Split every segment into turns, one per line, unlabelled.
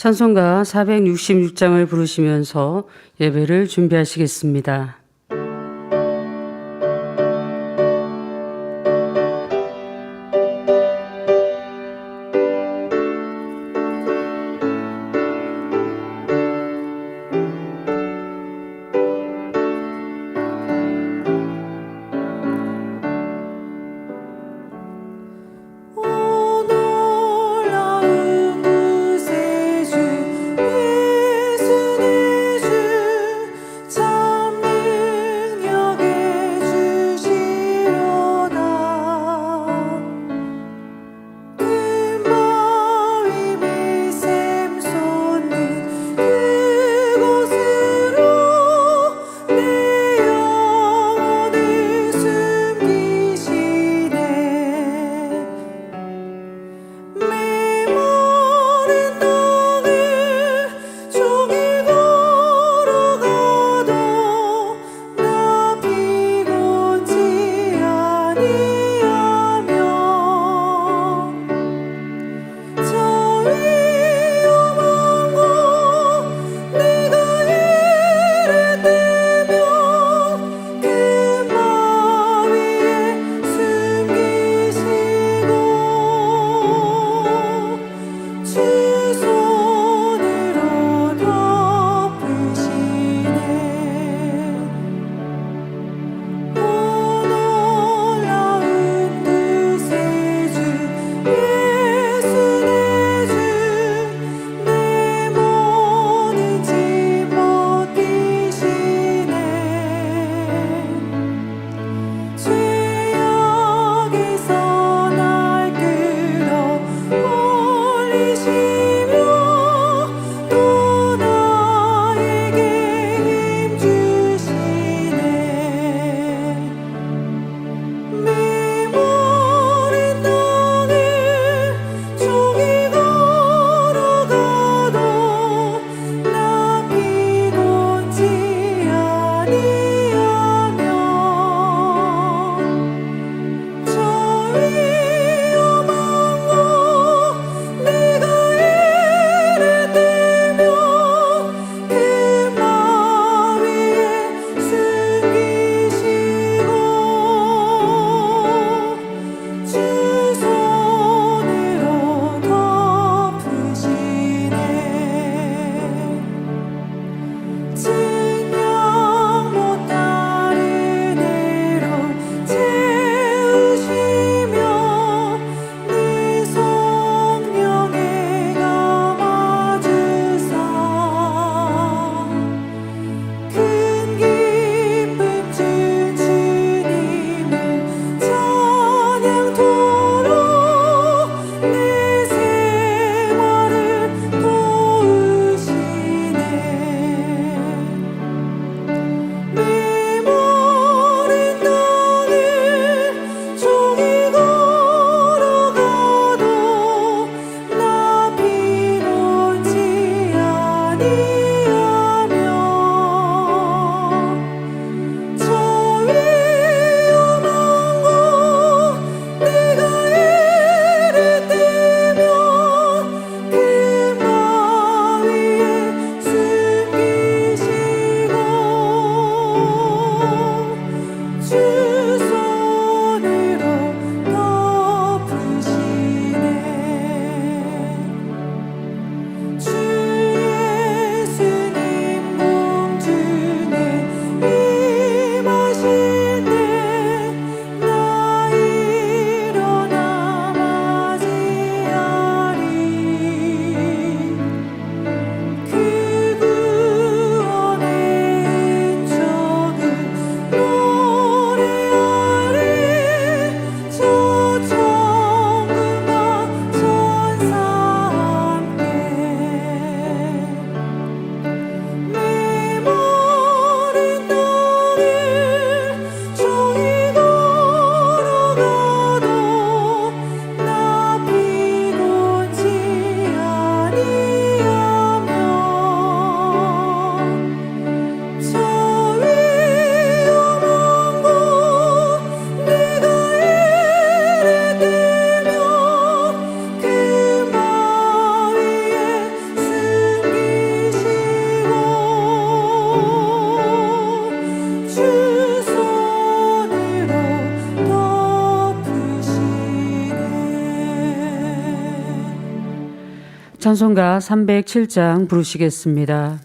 찬송가 466장을 부르시면서 예배를 준비하시겠습니다.
예수 내 주 참
찬송가 307장 부르시겠습니다.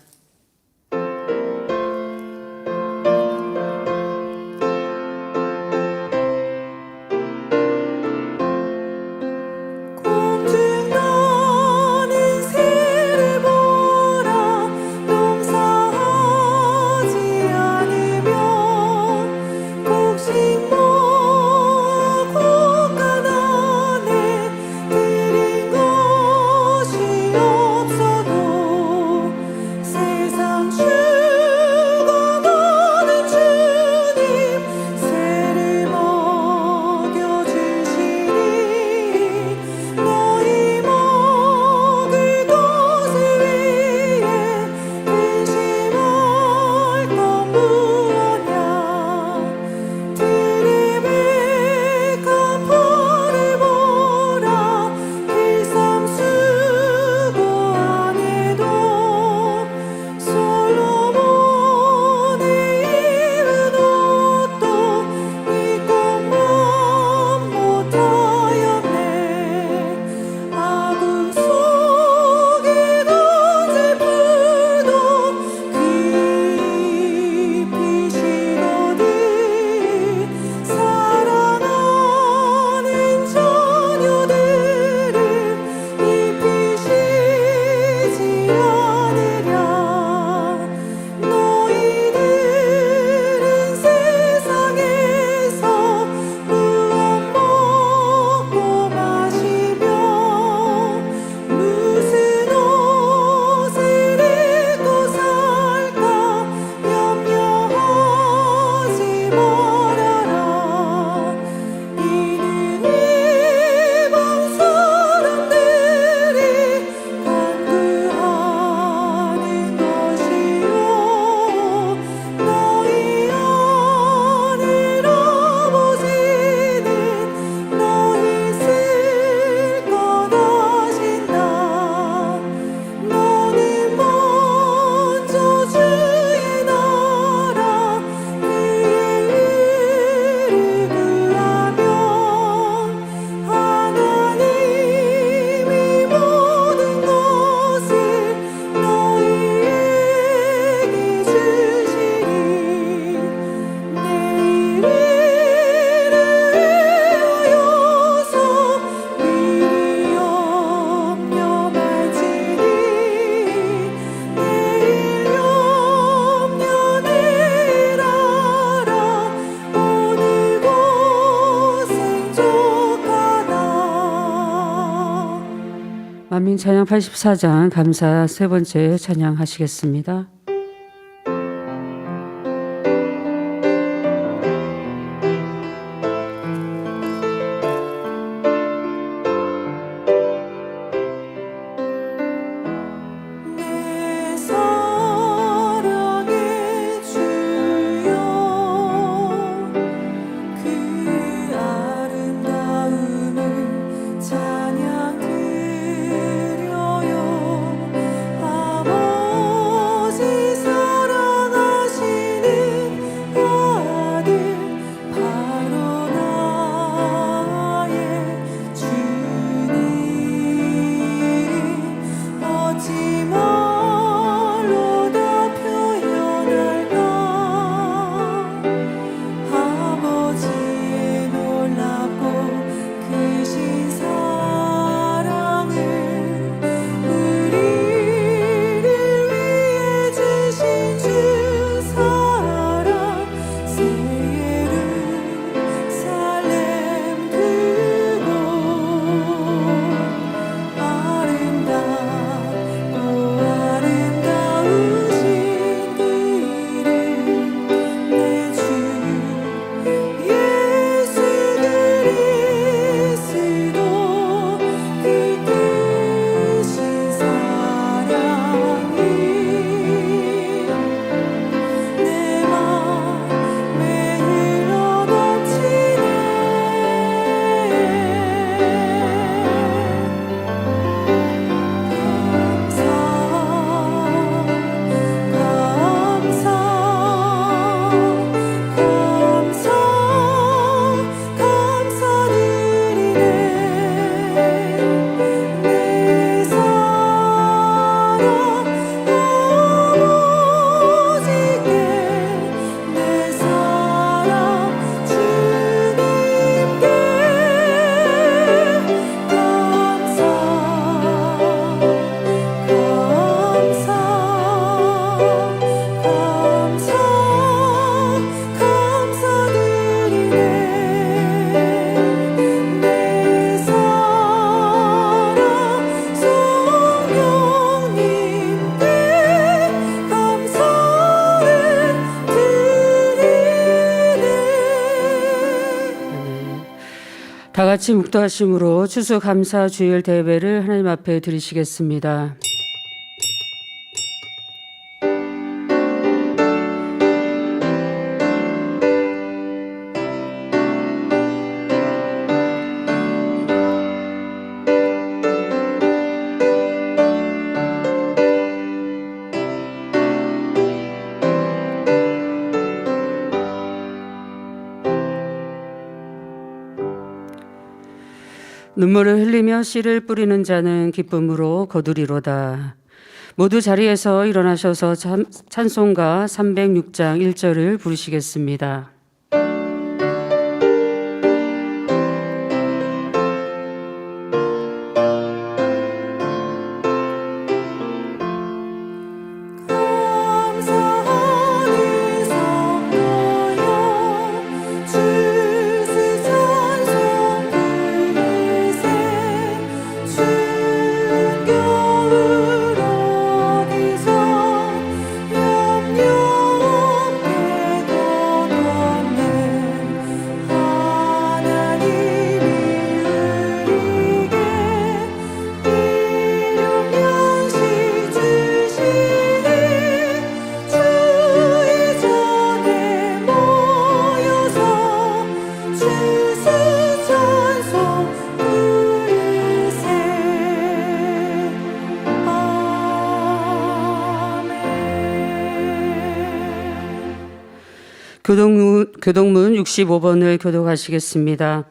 만민 찬양 84장 감사 세 번째 찬양하시겠습니다.
아버지
같이 묵도하심으로 추수감사 주일 대회를 하나님 앞에 드리시겠습니다. 눈물을 흘리며 씨를 뿌리는 자는 기쁨으로 거두리로다. 모두 자리에서 일어나셔서 찬송가 306장 1절을 부르시겠습니다. 교동문 65번을 교독하시겠습니다.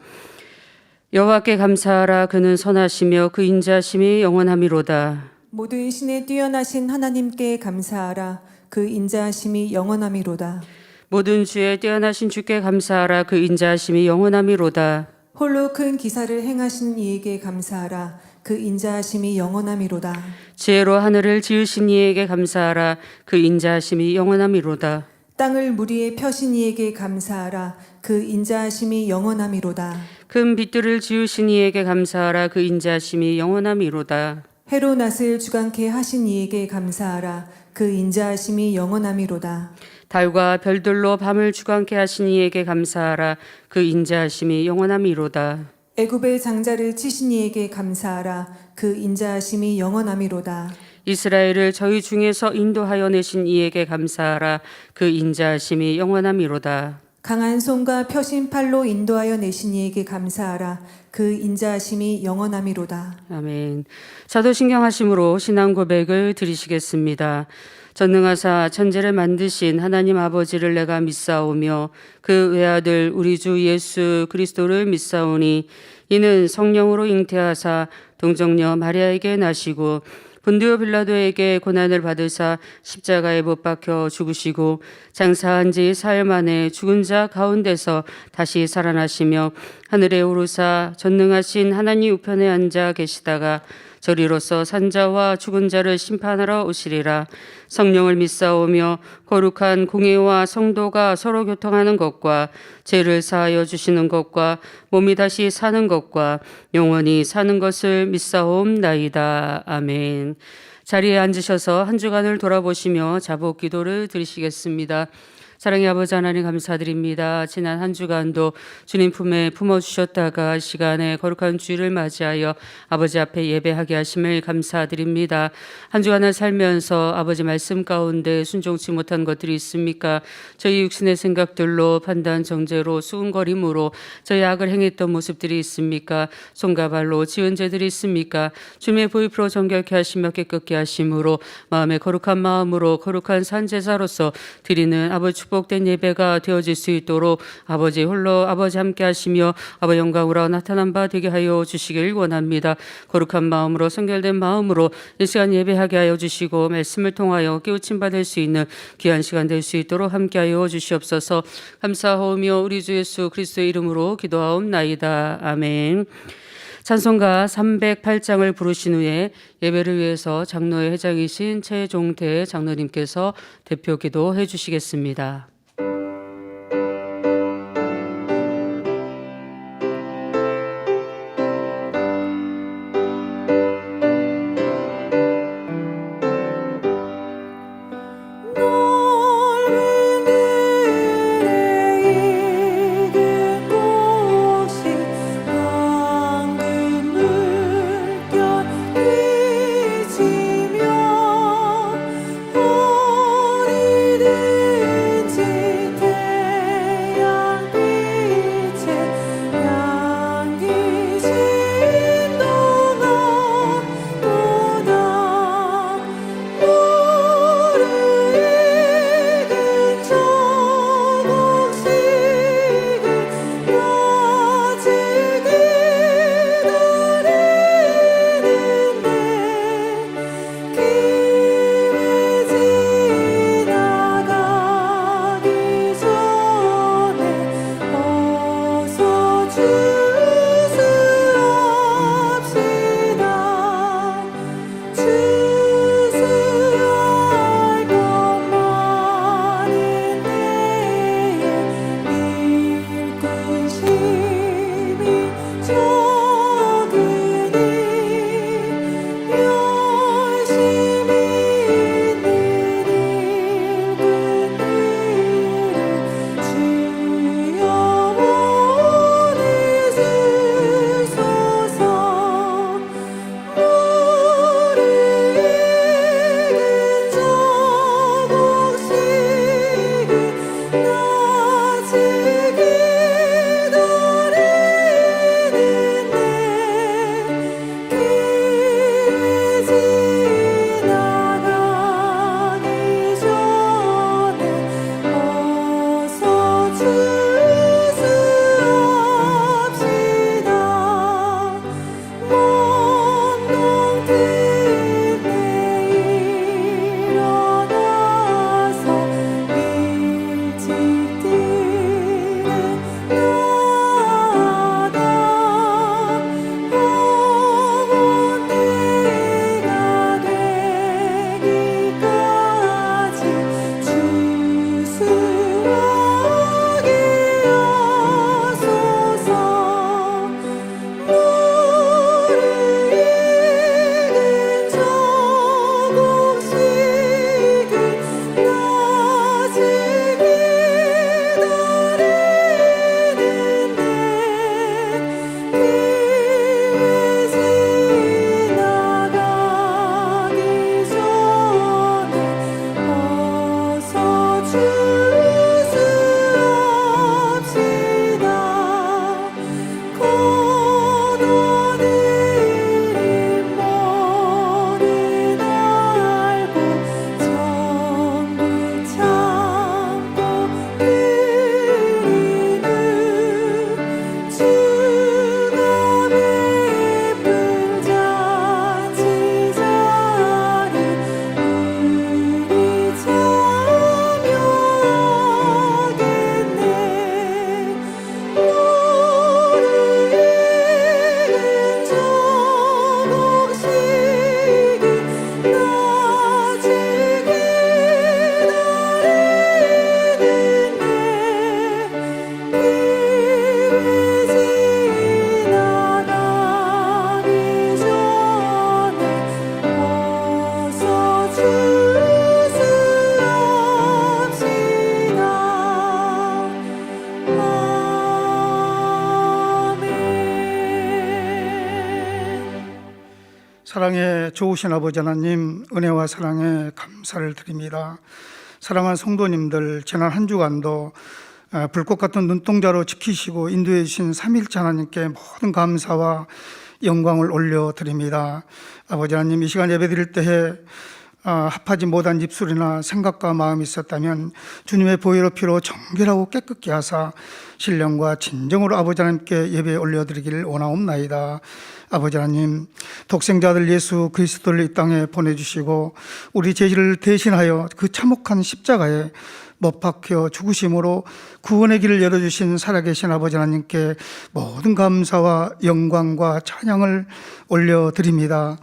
여호와께 감사하라. 그는 선하시며 그 인자심이 영원함이로다.
모든 신에 뛰어나신 하나님께 감사하라. 그 인자하심이 영원함이로다.
모든 주에 뛰어나신 주께 감사하라. 그 인자하심이 영원함이로다.
홀로 큰 기사를 행하신 이에게 감사하라. 그 인자하심이 영원함이로다.
지혜로 하늘을 지으신 이에게 감사하라. 그 인자하심이 영원함이로다.
땅을 물 위에 펴신 이에게 감사하라. 그 인자하심이 영원함이로다.
큰 빛들을 지으신 이에게 감사하라. 그 인자하심이 영원함이로다.
해로 낫을 주관케 하신 이에게 감사하라. 그 인자하심이 영원함이로다.
달과 별들로 밤을 주관케 하신 이에게 감사하라. 그 인자하심이 영원함이로다.
애굽의 장자를 치신 이에게 감사하라. 그 인자하심이 영원함이로다.
이스라엘을 저희 중에서 인도하여 내신 이에게 감사하라. 그 인자하심이 영원함이로다.
강한 손과 펴신 팔로 인도하여 내신 이에게 감사하라. 그 인자하심이 영원함이로다.
아멘. 자도신경하심으로 신앙 고백을 드리시겠습니다. 전능하사 천지를 만드신 하나님 아버지를 내가 믿사오며 그 외아들 우리 주 예수 그리스도를 믿사오니 이는 성령으로 잉태하사 동정녀 마리아에게 나시고 본디오 빌라도에게 고난을 받으사 십자가에 못 박혀 죽으시고 장사한 지 사흘 만에 죽은 자 가운데서 다시 살아나시며 하늘에 오르사 전능하신 하나님 우편에 앉아 계시다가 저리로서 산자와 죽은 자를 심판하러 오시리라. 성령을 믿사오며 거룩한 공회와 성도가 서로 교통하는 것과 죄를 사하여 주시는 것과 몸이 다시 사는 것과 영원히 사는 것을 믿사옵나이다. 아멘. 자리에 앉으셔서 한 주간을 돌아보시며 자복 기도를 드리시겠습니다. 사랑의 아버지 하나님 감사드립니다. 지난 한 주간도 주님 품에 품어주셨다가 시간에 거룩한 주일을 맞이하여 아버지 앞에 예배하게 하심을 감사드립니다. 한 주간을 살면서 아버지 말씀 가운데 순종치 못한 것들이 있습니까? 저희 육신의 생각들로 판단 정죄로 수군거림으로 저희 악을 행했던 모습들이 있습니까? 손과 발로 지은 죄들이 있습니까? 주님의 보이프로 정결케 하시며 깨끗게 하심으로 마음의 거룩한 마음으로 거룩한 산제사로서 드리는 아버지 축복된 예배가 되어질 수 있도록 아버지 홀로 아버지 함께 하시며 아버지 영광으로 나타난 바 되게 하여 주시길 원합니다. 거룩한 마음으로 성결된 마음으로 이 시간 예배하게 하여 주시고 말씀을 통하여 깨우침 받을 수 있는 귀한 시간 될 수 있도록 함께 하여 주시옵소서. 감사하오며 우리 주 예수 그리스도의 이름으로 기도하옵나이다. 아멘. 찬송가 308장을 부르신 후에 예배를 위해서 장로의 회장이신 최종태 장로님께서 대표 기도해 주시겠습니다.
사랑의 좋으신 아버지 하나님, 은혜와 사랑에 감사를 드립니다. 사랑하는 성도님들, 지난 한 주간도 불꽃 같은 눈동자로 지키시고 인도해 주신 삼위일체 하나님께 모든 감사와 영광을 올려드립니다. 아버지 하나님, 이 시간 예배 드릴 때에 합하지 못한 입술이나 생각과 마음이 있었다면 주님의 보혈의 피로 정결하고 깨끗게 하사 신령과 진정으로 아버지 하나님께 예배 올려드리기를 원하옵나이다. 아버지 하나님, 독생자들 예수 그리스도를 이 땅에 보내주시고 우리 죄를 대신하여 그 참혹한 십자가에 못 박혀 죽으심으로 구원의 길을 열어주신 살아계신 아버지 하나님께 모든 감사와 영광과 찬양을 올려드립니다.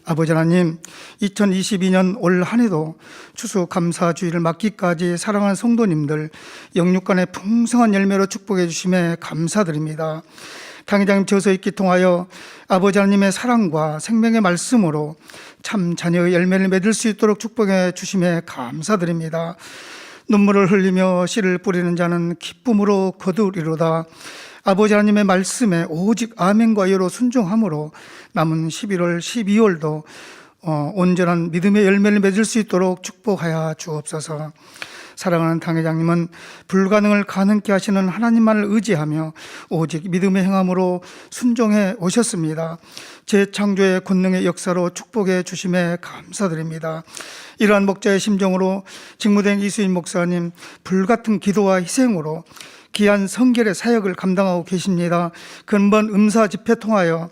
아버지 하나님, 2022년 올 한 해도 추수감사주의를 맞기까지 사랑하는 성도님들 영육간의 풍성한 열매로 축복해 주심에 감사드립니다. 당회장님 저서 읽기 통하여 아버지 하나님의 사랑과 생명의 말씀으로 참 자녀의 열매를 맺을 수 있도록 축복해 주심에 감사드립니다. 눈물을 흘리며 씨를 뿌리는 자는 기쁨으로 거두리로다. 아버지 하나님의 말씀에 오직 아멘과 예로 순종함으로 남은 11월, 12월도 온전한 믿음의 열매를 맺을 수 있도록 축복하여 주옵소서. 사랑하는 당회장님은 불가능을 가능케 하시는 하나님만을 의지하며 오직 믿음의 행함으로 순종해 오셨습니다. 재창조의 권능의 역사로 축복해 주심에 감사드립니다. 이러한 목자의 심정으로 직무대행 이수인 목사님, 불같은 기도와 희생으로 귀한 성결의 사역을 감당하고 계십니다. 근본 음사 집회 통하여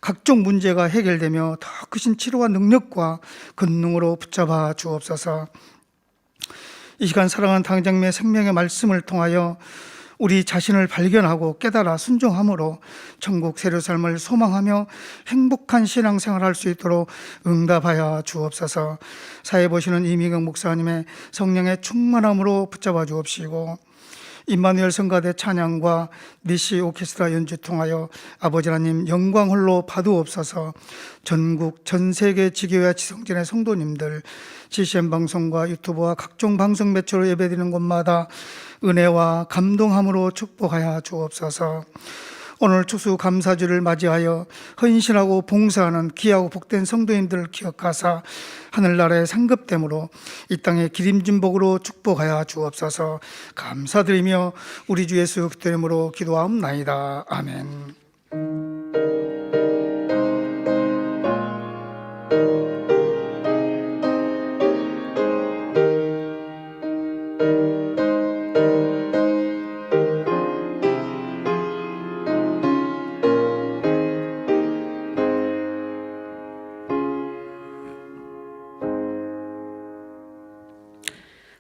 각종 문제가 해결되며 더 크신 치료와 능력과 권능으로 붙잡아 주옵소서. 이 시간 사랑하는 당장님의 생명의 말씀을 통하여 우리 자신을 발견하고 깨달아 순종함으로 천국 세례 삶을 소망하며 행복한 신앙생활을 할 수 있도록 응답하여 주옵소서. 사회 보시는 이미경 목사님의 성령의 충만함으로 붙잡아 주옵시고 임마누엘 성가대 찬양과 니시 오케스트라 연주 통하여 아버지 하나님 영광 홀로 받으옵소서. 전국 전세계 지교회 지성진의 성도님들 GCN 방송과 유튜브와 각종 방송 매체로 예배드리는 곳마다 은혜와 감동함으로 축복하여 주옵소서. 오늘 추수감사주를 맞이하여 헌신하고 봉사하는 귀하고 복된 성도님들을 기억하사 하늘나라의 상급됨으로 이 땅의 기림진 복으로 축복하여 주옵소서. 감사드리며 우리 주 예수 그리스도 이름으로 기도하옵나이다. 아멘.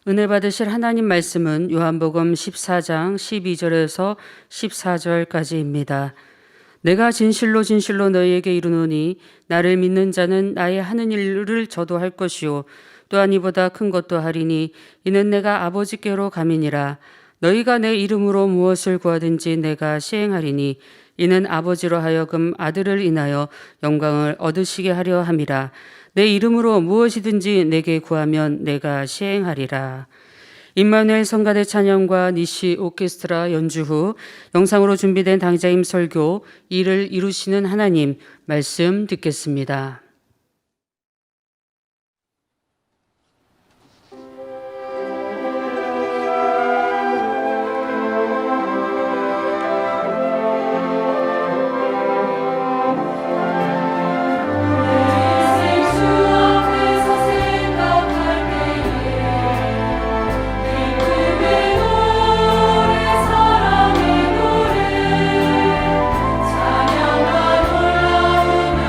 은혜 받으실 하나님 말씀은 요한복음 14장 12절에서 14절까지입니다. 내가 진실로 진실로 너희에게 이르노니 나를 믿는 자는 나의 하는 일을 저도 할 것이요 또한 이보다 큰 것도 하리니 이는 내가 아버지께로 감이니라. 너희가 내 이름으로 무엇을 구하든지 내가 시행하리니 이는 아버지로 하여금 아들을 인하여 영광을 얻으시게 하려 함이라. 내 이름으로 무엇이든지 내게 구하면 내가 시행하리라. 임마누엘 성가대 찬양과 니시 오케스트라 연주 후 영상으로 준비된 당자임 설교 이를 이루시는 하나님 말씀 듣겠습니다.
찬양과 놀라움으로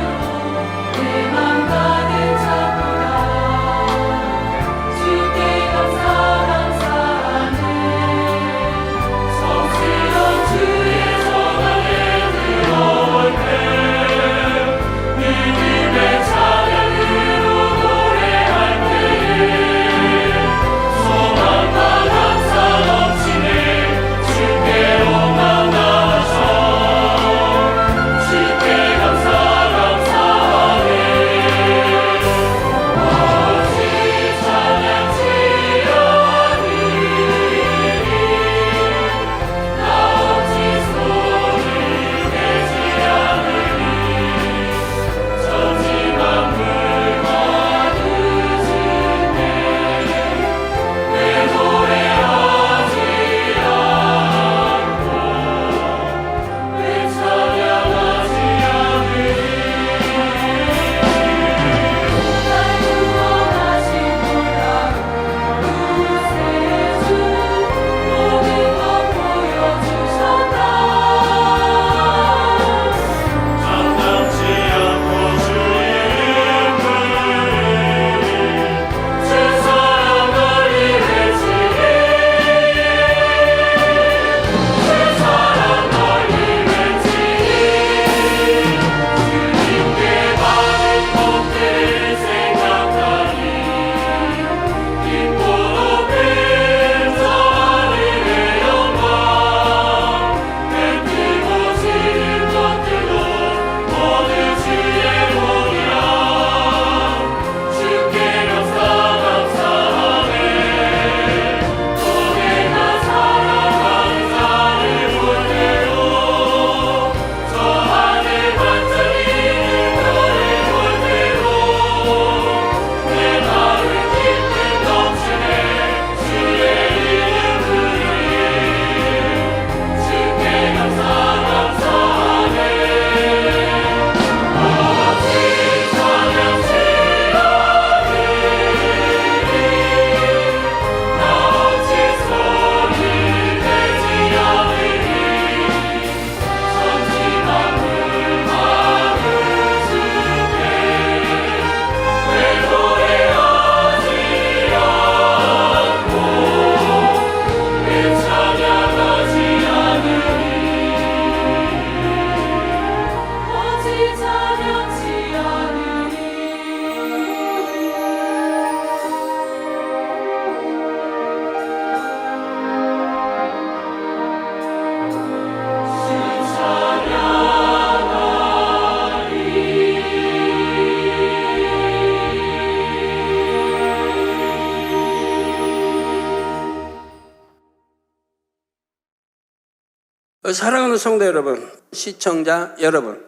사랑하는 성도 여러분, 시청자 여러분,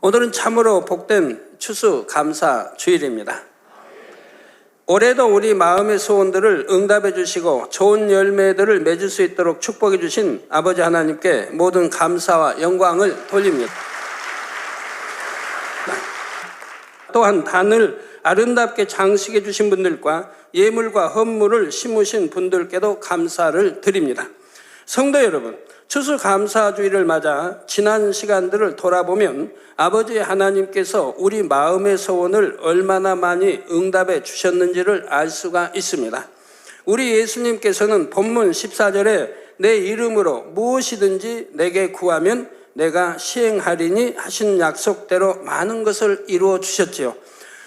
오늘은 참으로 복된 추수감사 주일입니다. 올해도 우리 마음의 소원들을 응답해 주시고 좋은 열매들을 맺을 수 있도록 축복해 주신 아버지 하나님께 모든 감사와 영광을 돌립니다. 또한 단을 아름답게 장식해 주신 분들과 예물과 헌물을 심으신 분들께도 감사를 드립니다. 성도 여러분, 추수감사주의를 맞아 지난 시간들을 돌아보면 아버지 하나님께서 우리 마음의 소원을 얼마나 많이 응답해 주셨는지를 알 수가 있습니다. 우리 예수님께서는 본문 14절에 내 이름으로 무엇이든지 내게 구하면 내가 시행하리니 하신 약속대로 많은 것을 이루어 주셨지요.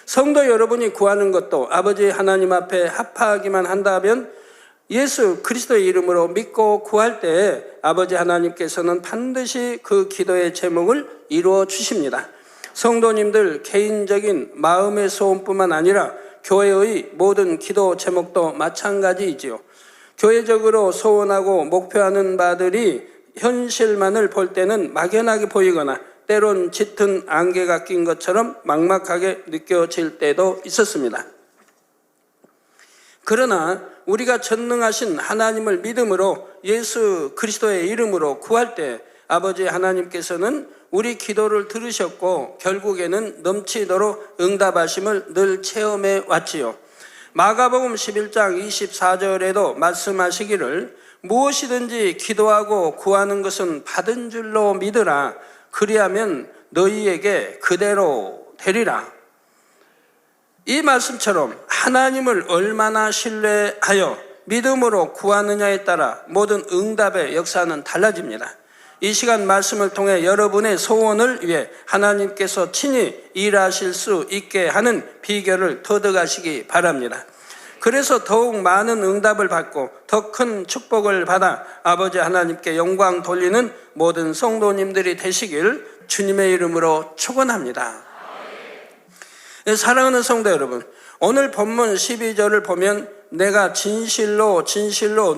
성도 여러분이 구하는 것도 아버지 하나님 앞에 합하기만 한다면 예수 그리스도의 이름으로 믿고 구할 때 아버지 하나님께서는 반드시 그 기도의 제목을 이루어 주십니다. 성도님들 개인적인 마음의 소원뿐만 아니라 교회의 모든 기도 제목도 마찬가지이지요. 교회적으로 소원하고 목표하는 바들이 현실만을 볼 때는 막연하게 보이거나 때론 짙은 안개가 낀 것처럼 막막하게 느껴질 때도 있었습니다. 그러나 우리가 전능하신 하나님을 믿음으로 예수 그리스도의 이름으로 구할 때 아버지 하나님께서는 우리 기도를 들으셨고 결국에는 넘치도록 응답하심을 늘 체험해 왔지요. 마가복음 11장 24절에도 말씀하시기를 무엇이든지 기도하고 구하는 것은 받은 줄로 믿으라. 그리하면 너희에게 그대로 되리라. 이 말씀처럼 하나님을 얼마나 신뢰하여 믿음으로 구하느냐에 따라 모든 응답의 역사는 달라집니다. 이 시간 말씀을 통해 여러분의 소원을 위해 하나님께서 친히 일하실 수 있게 하는 비결을 터득하시기 바랍니다. 그래서 더욱 많은 응답을 받고 더 큰 축복을 받아 아버지 하나님께 영광 돌리는 모든 성도님들이 되시길 주님의 이름으로 축원합니다. 사랑하는 성도 여러분, 오늘 본문 12절을 보면 내가 진실로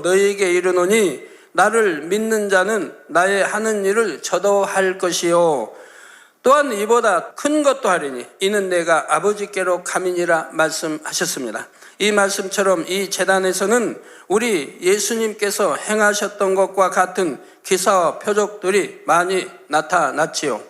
너희에게 이르노니 나를 믿는 자는 나의 하는 일을 저도 할 것이요 또한 이보다 큰 것도 하리니 이는 내가 아버지께로 감이니라 말씀하셨습니다. 이 말씀처럼 이 제단에서는 우리 예수님께서 행하셨던 것과 같은 기사와 표적들이 많이 나타났지요.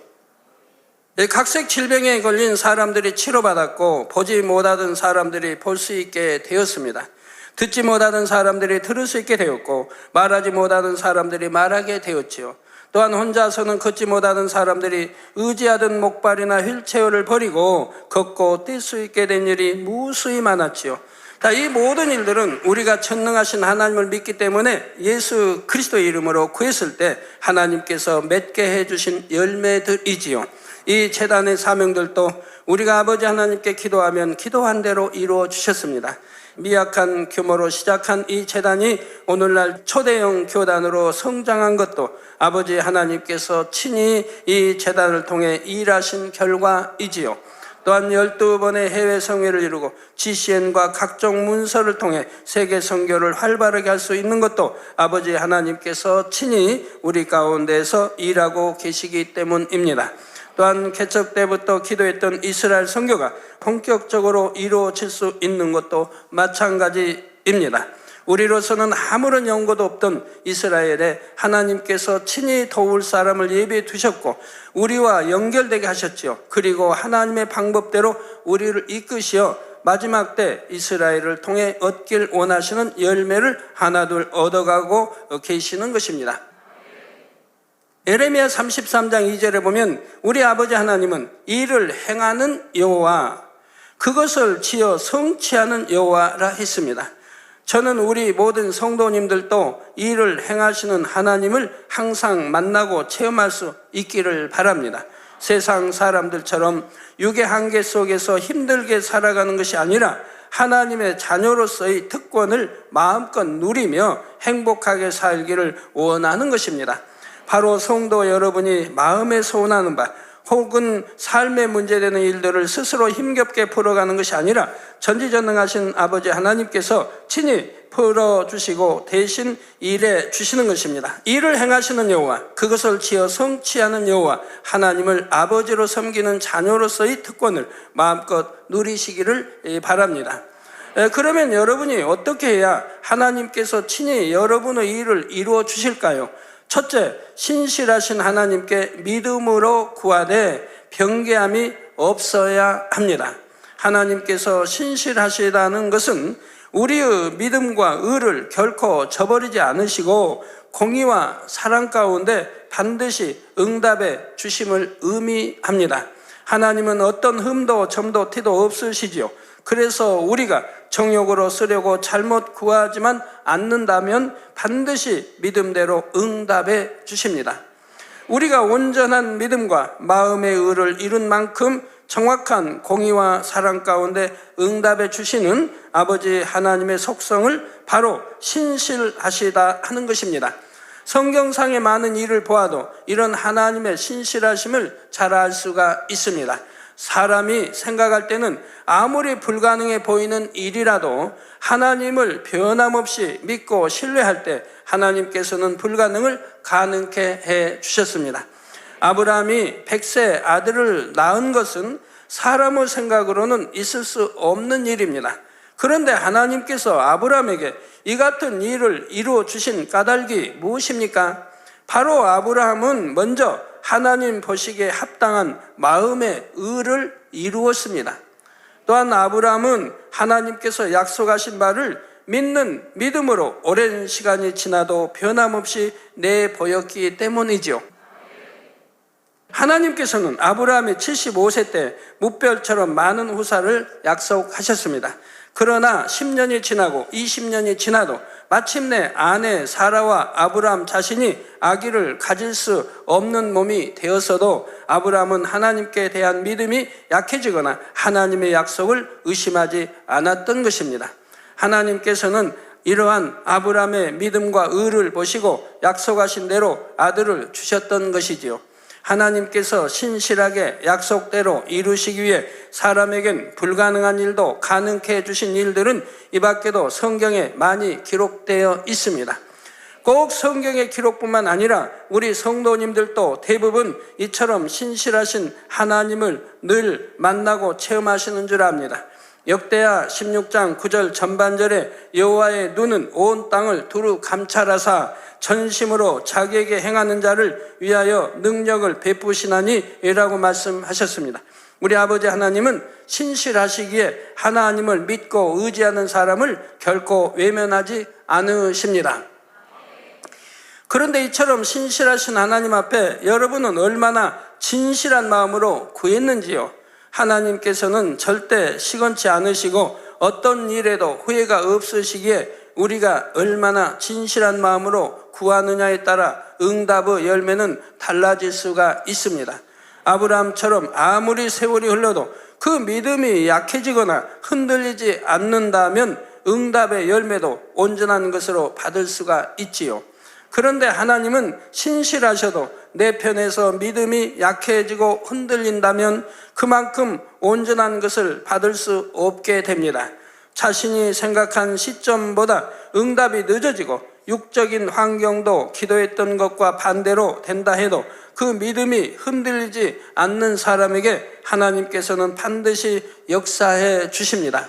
각색 질병에 걸린 사람들이 치료받았고 보지 못하던 사람들이 볼 수 있게 되었습니다. 듣지 못하던 사람들이 들을 수 있게 되었고 말하지 못하던 사람들이 말하게 되었지요. 또한 혼자서는 걷지 못하던 사람들이 의지하던 목발이나 휠체어를 버리고 걷고 뛸 수 있게 된 일이 무수히 많았지요. 이 모든 일들은 우리가 전능하신 하나님을 믿기 때문에 예수 그리스도의 이름으로 구했을 때 하나님께서 맺게 해주신 열매들이지요. 이 재단의 사명들도 우리가 아버지 하나님께 기도하면 기도한 대로 이루어 주셨습니다. 미약한 규모로 시작한 이 재단이 오늘날 초대형 교단으로 성장한 것도 아버지 하나님께서 친히 이 재단을 통해 일하신 결과이지요. 또한 12번의 해외 성회를 이루고 GCN과 각종 문서를 통해 세계 선교를 활발하게 할 수 있는 것도 아버지 하나님께서 친히 우리 가운데서 일하고 계시기 때문입니다. 또한 개척 때부터 기도했던 이스라엘 선교가 본격적으로 이루어질 수 있는 것도 마찬가지입니다. 우리로서는 아무런 연고도 없던 이스라엘에 하나님께서 친히 도울 사람을 예비해 두셨고 우리와 연결되게 하셨지요. 그리고 하나님의 방법대로 우리를 이끄시어 마지막 때 이스라엘을 통해 얻길 원하시는 열매를 하나둘 얻어가고 계시는 것입니다. 에레미야 33장 2절에 보면 우리 아버지 하나님은 일을 행하는 여호와 그것을 지어 성취하는 여호와라 했습니다. 저는 우리 모든 성도님들도 일을 행하시는 하나님을 항상 만나고 체험할 수 있기를 바랍니다. 세상 사람들처럼 육의 한계 속에서 힘들게 살아가는 것이 아니라 하나님의 자녀로서의 특권을 마음껏 누리며 행복하게 살기를 원하는 것입니다. 바로 성도 여러분이 마음에 소원하는 바 혹은 삶에 문제되는 일들을 스스로 힘겹게 풀어가는 것이 아니라 전지전능하신 아버지 하나님께서 친히 풀어주시고 대신 일해 주시는 것입니다. 일을 행하시는 여호와, 그것을 지어 성취하는 여호와 하나님을 아버지로 섬기는 자녀로서의 특권을 마음껏 누리시기를 바랍니다. 그러면 여러분이 어떻게 해야 하나님께서 친히 여러분의 일을 이루어 주실까요? 첫째, 신실하신 하나님께 믿음으로 구하되 변개함이 없어야 합니다. 하나님께서 신실하시다는 것은 우리의 믿음과 의를 결코 저버리지 않으시고 공의와 사랑 가운데 반드시 응답해 주심을 의미합니다. 하나님은 어떤 흠도 점도 티도 없으시지요. 그래서 우리가 정욕으로 쓰려고 잘못 구하지만 않는다면 반드시 믿음대로 응답해 주십니다. 우리가 온전한 믿음과 마음의 의를 이룬 만큼 정확한 공의와 사랑 가운데 응답해 주시는 아버지 하나님의 속성을 바로 신실하시다 하는 것입니다. 성경상의 많은 일을 보아도 이런 하나님의 신실하심을 잘 알 수가 있습니다. 사람이 생각할 때는 아무리 불가능해 보이는 일이라도 하나님을 변함없이 믿고 신뢰할 때 하나님께서는 불가능을 가능케 해 주셨습니다. 아브라함이 100세 아들을 낳은 것은 사람의 생각으로는 있을 수 없는 일입니다. 그런데 하나님께서 아브라함에게 이 같은 일을 이루어 주신 까닭이 무엇입니까? 바로 아브라함은 먼저 하나님 보시기에 합당한 마음의 의를 이루었습니다. 또한 아브라함은 하나님께서 약속하신 바를 믿는 믿음으로 오랜 시간이 지나도 변함없이 내보였기 때문이지요. 하나님께서는 아브라함이 75세 때 무별처럼 많은 후사를 약속하셨습니다. 그러나 10년이 지나고 20년이 지나도 마침내 아내 사라와 아브라함 자신이 아기를 가질 수 없는 몸이 되었어도 아브라함은 하나님께 대한 믿음이 약해지거나 하나님의 약속을 의심하지 않았던 것입니다. 하나님께서는 이러한 아브라함의 믿음과 의를 보시고 약속하신 대로 아들을 주셨던 것이지요. 하나님께서 신실하게 약속대로 이루시기 위해 사람에겐 불가능한 일도 가능케 해주신 일들은 이 밖에도 성경에 많이 기록되어 있습니다. 꼭 성경의 기록뿐만 아니라 우리 성도님들도 대부분 이처럼 신실하신 하나님을 늘 만나고 체험하시는 줄 압니다. 역대하 16장 9절 전반절에 여호와의 눈은 온 땅을 두루 감찰하사 전심으로 자기에게 행하는 자를 위하여 능력을 베푸시나니 이라고 말씀하셨습니다. 우리 아버지 하나님은 신실하시기에 하나님을 믿고 의지하는 사람을 결코 외면하지 않으십니다. 그런데 이처럼 신실하신 하나님 앞에 여러분은 얼마나 진실한 마음으로 구했는지요? 하나님께서는 절대 시건치 않으시고 어떤 일에도 후회가 없으시기에 우리가 얼마나 진실한 마음으로 구하느냐에 따라 응답의 열매는 달라질 수가 있습니다. 아브라함처럼 아무리 세월이 흘러도 그 믿음이 약해지거나 흔들리지 않는다면 응답의 열매도 온전한 것으로 받을 수가 있지요. 그런데 하나님은 신실하셔도 내 편에서 믿음이 약해지고 흔들린다면 그만큼 온전한 것을 받을 수 없게 됩니다. 자신이 생각한 시점보다 응답이 늦어지고 육적인 환경도 기도했던 것과 반대로 된다 해도 그 믿음이 흔들리지 않는 사람에게 하나님께서는 반드시 역사해 주십니다.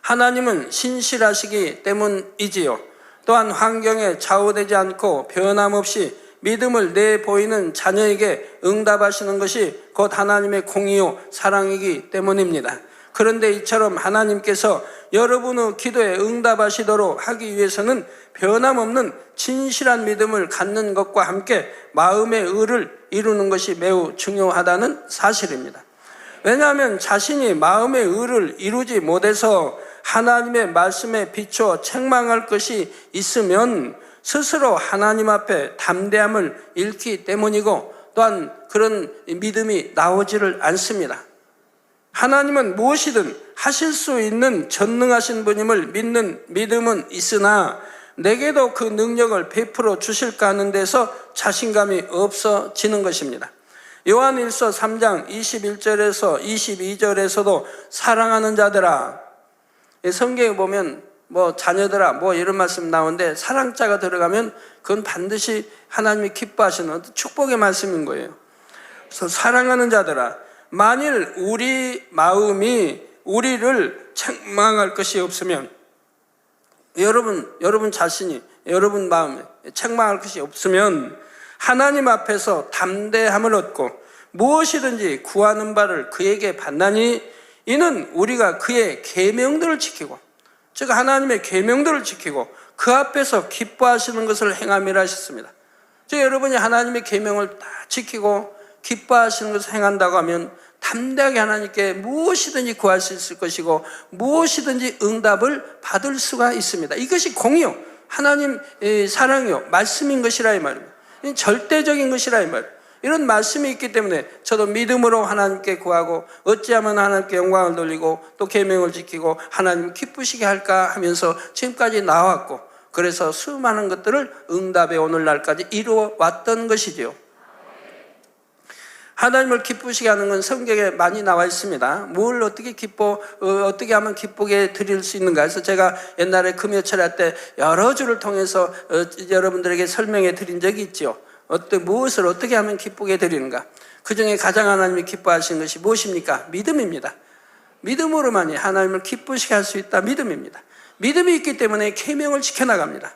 하나님은 신실하시기 때문이지요. 또한 환경에 좌우되지 않고 변함없이 믿음을 내보이는 자녀에게 응답하시는 것이 곧 하나님의 공의요 사랑이기 때문입니다. 그런데 이처럼 하나님께서 여러분의 기도에 응답하시도록 하기 위해서는 변함없는 진실한 믿음을 갖는 것과 함께 마음의 의를 이루는 것이 매우 중요하다는 사실입니다. 왜냐하면 자신이 마음의 의를 이루지 못해서 하나님의 말씀에 비추어 책망할 것이 있으면 스스로 하나님 앞에 담대함을 잃기 때문이고 또한 그런 믿음이 나오지를 않습니다. 하나님은 무엇이든 하실 수 있는 전능하신 분임을 믿는 믿음은 있으나 내게도 그 능력을 베풀어 주실까 하는 데서 자신감이 없어지는 것입니다. 요한일서 3장 21절에서 22절에서도 사랑하는 자들아, 성경에 보면 뭐 자녀들아 뭐 이런 말씀 나오는데 사랑자가 들어가면 그건 반드시 하나님이 기뻐하시는 축복의 말씀인 거예요. 그래서 사랑하는 자들아, 만일 우리 마음이 우리를 책망할 것이 없으면, 여러분 자신이 여러분 마음에 책망할 것이 없으면 하나님 앞에서 담대함을 얻고 무엇이든지 구하는 바를 그에게 받나니, 이는 우리가 그의 계명들을 지키고, 즉 하나님의 계명들을 지키고 그 앞에서 기뻐하시는 것을 행함이라 하셨습니다. 즉 여러분이 하나님의 계명을 다 지키고 기뻐하시는 것을 행한다고 하면 담대하게 하나님께 무엇이든지 구할 수 있을 것이고 무엇이든지 응답을 받을 수가 있습니다. 이것이 공이요, 하나님의 사랑이요, 말씀인 것이라 이 말입니다. 절대적인 것이라 이 말입니다. 이런 말씀이 있기 때문에 저도 믿음으로 하나님께 구하고 어찌하면 하나님께 영광을 돌리고 또 계명을 지키고 하나님 기쁘시게 할까 하면서 지금까지 나왔고, 그래서 수많은 것들을 응답의 오늘날까지 이루어 왔던 것이지요. 하나님을 기쁘시게 하는 건 성경에 많이 나와 있습니다. 뭘 어떻게 하면 기쁘게 드릴 수 있는가 해서 제가 옛날에 금요철 할 때 여러 주를 통해서 여러분들에게 설명해 드린 적이 있죠. 무엇을 어떻게 하면 기쁘게 드리는가. 그 중에 가장 하나님이 기뻐하시는 것이 무엇입니까? 믿음입니다. 믿음으로만이 하나님을 기쁘시게 할 수 있다. 믿음입니다. 믿음이 있기 때문에 계명을 지켜나갑니다.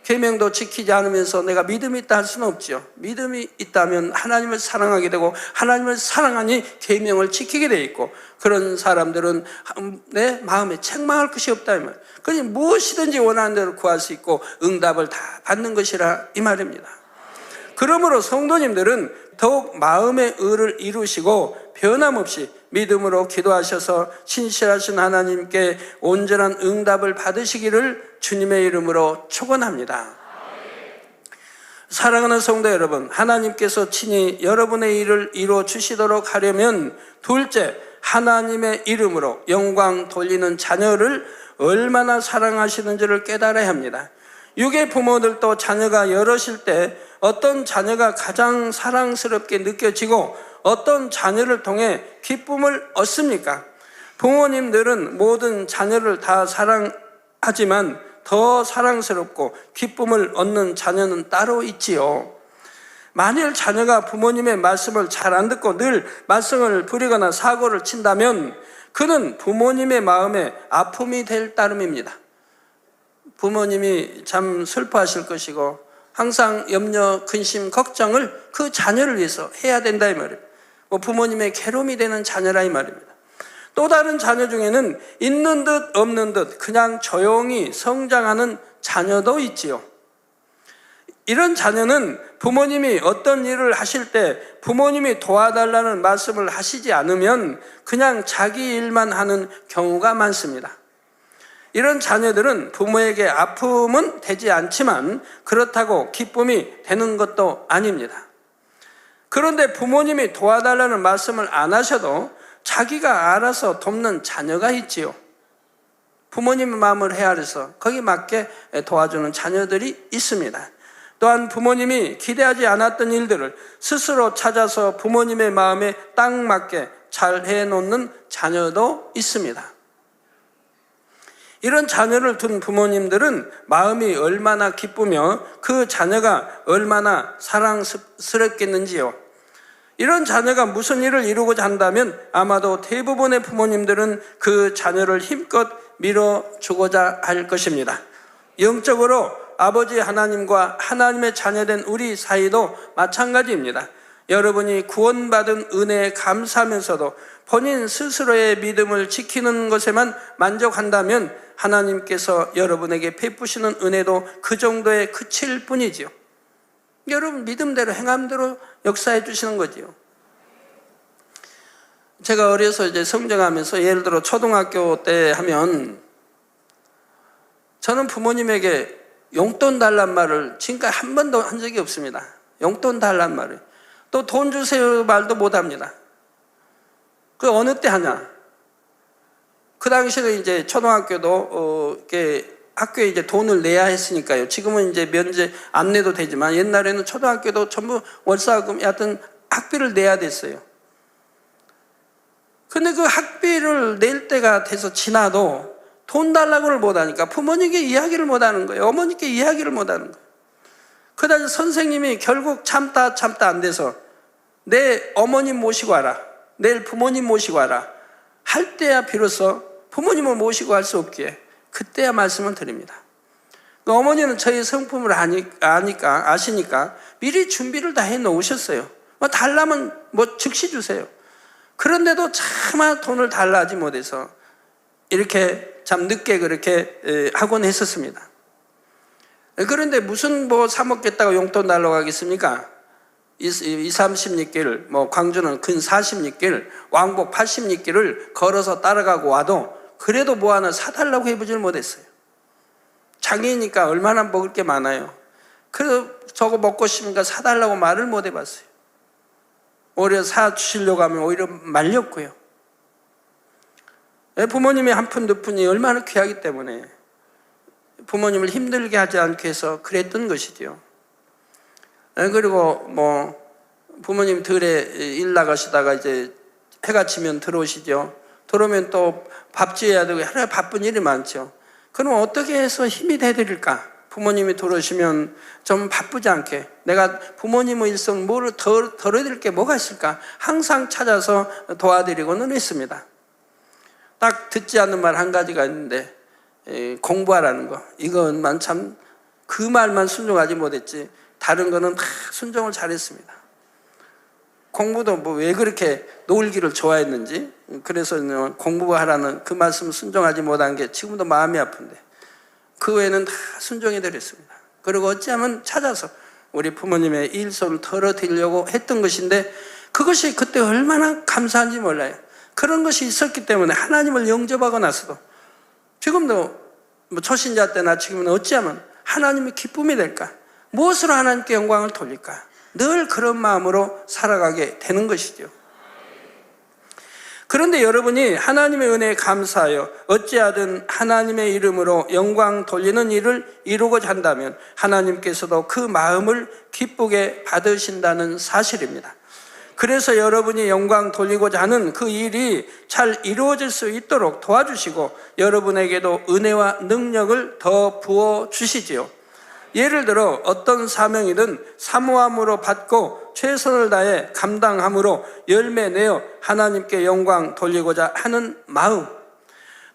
계명도 지키지 않으면서 내가 믿음이 있다 할 수는 없죠. 믿음이 있다면 하나님을 사랑하게 되고 하나님을 사랑하니 계명을 지키게 돼 있고, 그런 사람들은 내 마음에 책망할 것이 없다 이 말. 그러니 무엇이든지 원하는 대로 구할 수 있고 응답을 다 받는 것이라 이 말입니다. 그러므로 성도님들은 더욱 마음의 의를 이루시고 변함없이 믿음으로 기도하셔서 신실하신 하나님께 온전한 응답을 받으시기를 주님의 이름으로 축원합니다. 사랑하는 성도 여러분, 하나님께서 친히 여러분의 일을 이루어 주시도록 하려면 둘째, 하나님의 이름으로 영광 돌리는 자녀를 얼마나 사랑하시는지를 깨달아야 합니다. 육의 부모들도 자녀가 여럿일 때 어떤 자녀가 가장 사랑스럽게 느껴지고 어떤 자녀를 통해 기쁨을 얻습니까? 부모님들은 모든 자녀를 다 사랑하지만 더 사랑스럽고 기쁨을 얻는 자녀는 따로 있지요. 만일 자녀가 부모님의 말씀을 잘 안 듣고 늘 말썽을 부리거나 사고를 친다면 그는 부모님의 마음에 아픔이 될 따름입니다. 부모님이 참 슬퍼하실 것이고 항상 염려, 근심, 걱정을 그 자녀를 위해서 해야 된다 이 말입니다. 부모님의 괴로움이 되는 자녀라 이 말입니다. 또 다른 자녀 중에는 있는 듯 없는 듯 그냥 조용히 성장하는 자녀도 있지요. 이런 자녀는 부모님이 어떤 일을 하실 때 부모님이 도와달라는 말씀을 하시지 않으면 그냥 자기 일만 하는 경우가 많습니다. 이런 자녀들은 부모에게 아픔은 되지 않지만 그렇다고 기쁨이 되는 것도 아닙니다. 그런데 부모님이 도와달라는 말씀을 안 하셔도 자기가 알아서 돕는 자녀가 있지요. 부모님의 마음을 헤아려서 거기에 맞게 도와주는 자녀들이 있습니다. 또한 부모님이 기대하지 않았던 일들을 스스로 찾아서 부모님의 마음에 딱 맞게 잘 해놓는 자녀도 있습니다. 이런 자녀를 둔 부모님들은 마음이 얼마나 기쁘며 그 자녀가 얼마나 사랑스럽겠는지요. 이런 자녀가 무슨 일을 이루고자 한다면 아마도 대부분의 부모님들은 그 자녀를 힘껏 밀어주고자 할 것입니다. 영적으로 아버지 하나님과 하나님의 자녀된 우리 사이도 마찬가지입니다. 여러분이 구원받은 은혜에 감사하면서도 본인 스스로의 믿음을 지키는 것에만 만족한다면 하나님께서 여러분에게 베푸시는 은혜도 그 정도에 그칠 뿐이지요. 여러분 믿음대로 행함대로 역사해 주시는 거지요. 제가 어려서 이제 성장하면서 예를 들어 초등학교 때 하면 저는 부모님에게 용돈 달란 말을 지금까지 한 번도 한 적이 없습니다. 용돈 달란 말을. 또 돈 주세요 말도 못 합니다. 그 어느 때 하냐? 그 당시에 이제 초등학교도 이렇게 학교에 이제 돈을 내야 했으니까요. 지금은 이제 면제 안 내도 되지만 옛날에는 초등학교도 전부 월사금, 하여튼 학비를 내야 됐어요. 근데 그 학비를 낼 때가 돼서 지나도 돈 달라고를 못하니까 부모님께 이야기를 못하는 거예요. 어머니께 이야기를 못하는 거예요. 그다지 선생님이 결국 참다 안 돼서 내 어머님 모시고 와라, 내일 부모님 모시고 와라 할 때야 비로소 부모님을 모시고 할 수 없기에 그때야 말씀을 드립니다. 어머니는 저희 성품을 아시니까 미리 준비를 다 해놓으셨어요. 달라면 즉시 주세요. 그런데도 차마 돈을 달라 하지 못해서 이렇게 참 늦게 그렇게 하곤 했었습니다. 그런데 무슨 사 먹겠다고 용돈 달라고 하겠습니까? 30리길, 광주는 근 40리길, 왕복 80리길을 걸어서 따라가고 와도 그래도 뭐 하나 사달라고 해보질 못했어요. 장애이니까 얼마나 먹을 게 많아요. 그래서 저거 먹고 싶으니까 사달라고 말을 못 해봤어요. 오히려 사주시려고 하면 오히려 말렸고요. 부모님이 한 푼 두 푼이 얼마나 귀하기 때문에 부모님을 힘들게 하지 않기 위해서 그랬던 것이죠. 그리고 부모님 들에 일 나가시다가 이제 해가 지면 들어오시죠. 들어오면 또 밥 지어야 되고 하루에 바쁜 일이 많죠. 그럼 어떻게 해서 힘이 돼드릴까? 부모님이 들어오시면 좀 바쁘지 않게 내가 부모님의 일성 뭐를 덜어드릴 게 뭐가 있을까? 항상 찾아서 도와드리고는 했습니다. 딱 듣지 않는 말 한 가지가 있는데 공부하라는 거. 이것만 참 그 말만 순종하지 못했지 다른 거는 다 순종을 잘했습니다. 공부도 왜 그렇게 놀기를 좋아했는지 그래서 공부하라는 그 말씀 순종하지 못한 게 지금도 마음이 아픈데 그 외에는 다 순종해 드렸습니다. 그리고 어찌하면 찾아서 우리 부모님의 일손을 덜어드리려고 했던 것인데 그것이 그때 얼마나 감사한지 몰라요. 그런 것이 있었기 때문에 하나님을 영접하고 나서도 지금도 초신자 때나 지금은 어찌하면 하나님의 기쁨이 될까? 무엇으로 하나님께 영광을 돌릴까? 늘 그런 마음으로 살아가게 되는 것이죠. 그런데 여러분이 하나님의 은혜에 감사하여 어찌하든 하나님의 이름으로 영광 돌리는 일을 이루고자 한다면 하나님께서도 그 마음을 기쁘게 받으신다는 사실입니다. 그래서 여러분이 영광 돌리고자 하는 그 일이 잘 이루어질 수 있도록 도와주시고 여러분에게도 은혜와 능력을 더 부어주시지요. 예를 들어 어떤 사명이든 사모함으로 받고 최선을 다해 감당함으로 열매내어 하나님께 영광 돌리고자 하는 마음,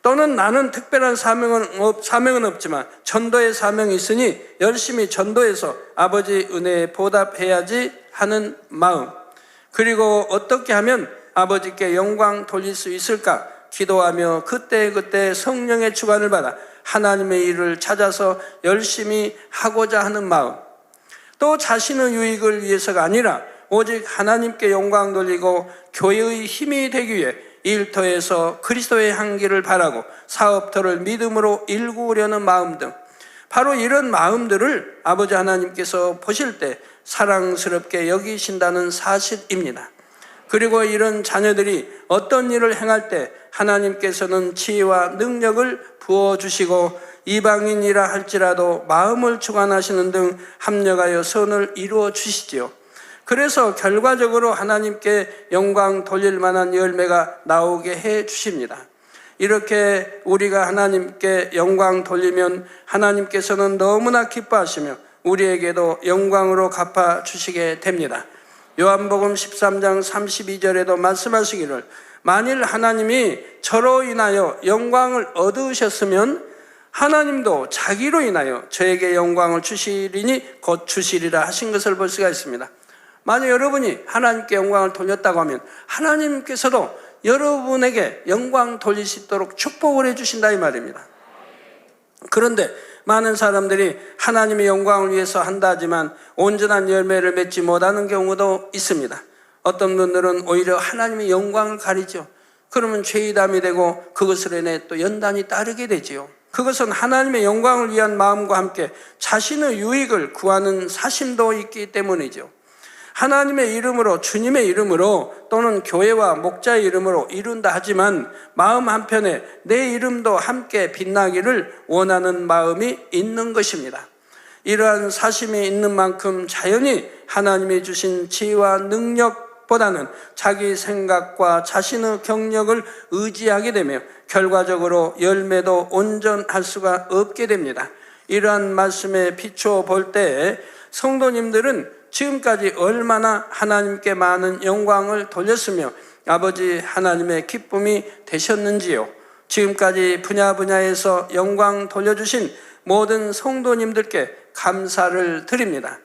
또는 나는 특별한 사명은 없지만 전도의 사명이 있으니 열심히 전도해서 아버지 은혜에 보답해야지 하는 마음, 그리고 어떻게 하면 아버지께 영광 돌릴 수 있을까 기도하며 그때그때 성령의 주관을 받아 하나님의 일을 찾아서 열심히 하고자 하는 마음, 또 자신의 유익을 위해서가 아니라 오직 하나님께 영광 돌리고 교회의 힘이 되기 위해 일터에서 그리스도의 향기를 바라고 사업터를 믿음으로 일구려는 마음 등 바로 이런 마음들을 아버지 하나님께서 보실 때 사랑스럽게 여기신다는 사실입니다. 그리고 이런 자녀들이 어떤 일을 행할 때 하나님께서는 지혜와 능력을 부어주시고 이방인이라 할지라도 마음을 주관하시는 등 합력하여 선을 이루어 주시지요. 그래서 결과적으로 하나님께 영광 돌릴 만한 열매가 나오게 해 주십니다. 이렇게 우리가 하나님께 영광 돌리면 하나님께서는 너무나 기뻐하시며 우리에게도 영광으로 갚아 주시게 됩니다. 요한복음 13장 32절에도 말씀하시기를 만일 하나님이 저로 인하여 영광을 얻으셨으면 하나님도 자기로 인하여 저에게 영광을 주시리니 곧 주시리라 하신 것을 볼 수가 있습니다. 만약 여러분이 하나님께 영광을 돌렸다고 하면 하나님께서도 여러분에게 영광 돌릴 수 있도록 축복을 해주신다 이 말입니다. 그런데 많은 사람들이 하나님의 영광을 위해서 한다 하지만 온전한 열매를 맺지 못하는 경우도 있습니다. 어떤 분들은 오히려 하나님의 영광을 가리죠. 그러면 죄의담이 되고 그것으로 인해 또 연단이 따르게 되지요. 그것은 하나님의 영광을 위한 마음과 함께 자신의 유익을 구하는 사심도 있기 때문이죠. 하나님의 이름으로, 주님의 이름으로 또는 교회와 목자의 이름으로 이룬다 하지만 마음 한편에 내 이름도 함께 빛나기를 원하는 마음이 있는 것입니다. 이러한 사심이 있는 만큼 자연히 하나님이 주신 지혜와 능력 것보다는 자기 생각과 자신의 경력을 의지하게 되며 결과적으로 열매도 온전할 수가 없게 됩니다. 이러한 말씀에 비추어 볼 때 성도님들은 지금까지 얼마나 하나님께 많은 영광을 돌렸으며 아버지 하나님의 기쁨이 되셨는지요. 지금까지 분야에서 영광 돌려주신 모든 성도님들께 감사를 드립니다.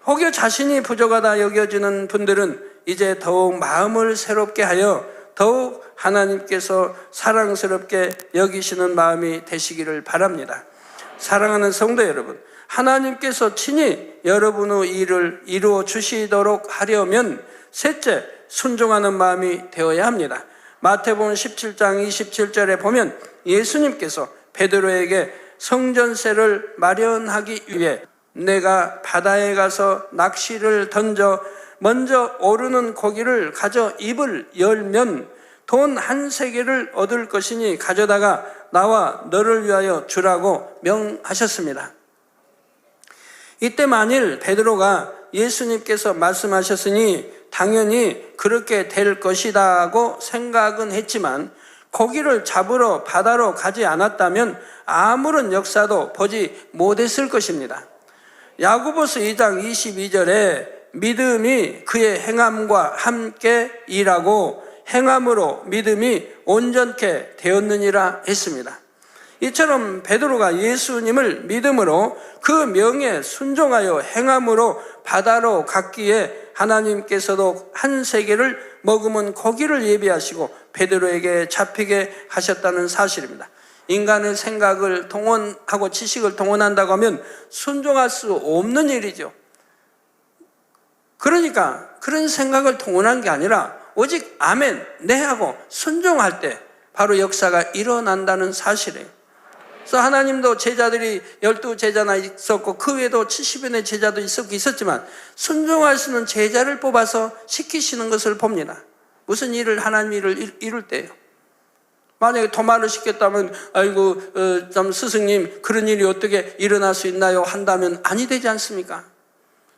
혹여 자신이 부족하다 여겨지는 분들은 이제 더욱 마음을 새롭게 하여 더욱 하나님께서 사랑스럽게 여기시는 마음이 되시기를 바랍니다. 사랑하는 성도 여러분, 하나님께서 친히 여러분의 일을 이루어 주시도록 하려면 셋째, 순종하는 마음이 되어야 합니다. 마태복음 17장 27절에 보면 예수님께서 베드로에게 성전세를 마련하기 위해 내가 바다에 가서 낚시를 던져 먼저 오르는 고기를 가져 입을 열면 돈 한 세겔을 얻을 것이니 가져다가 나와 너를 위하여 주라고 명하셨습니다. 이때 만일 베드로가 예수님께서 말씀하셨으니 당연히 그렇게 될 것이다고 생각은 했지만 고기를 잡으러 바다로 가지 않았다면 아무런 역사도 보지 못했을 것입니다. 야고보서 2장 22절에 믿음이 그의 행함과 함께 일하고 행함으로 믿음이 온전케 되었느니라 했습니다. 이처럼 베드로가 예수님을 믿음으로 그 명에 순종하여 행함으로 바다로 갔기에 하나님께서도 한 세겔을 머금은 고기를 예비하시고 베드로에게 잡히게 하셨다는 사실입니다. 인간의 생각을 동원하고 지식을 동원한다고 하면 순종할 수 없는 일이죠. 그러니까 그런 생각을 동원한 게 아니라 오직 아멘, 네 하고 순종할 때 바로 역사가 일어난다는 사실이에요. 그래서 하나님도 제자들이 12제자나 있었고 그 외에도 70인의 제자도 있었지만 순종할 수 있는 제자를 뽑아서 시키시는 것을 봅니다. 무슨 일을 하나님 일을 이룰 때예요. 만약에 도마를 시켰다면 아이고 좀 스승님 그런 일이 어떻게 일어날 수 있나요? 한다면 아니 되지 않습니까?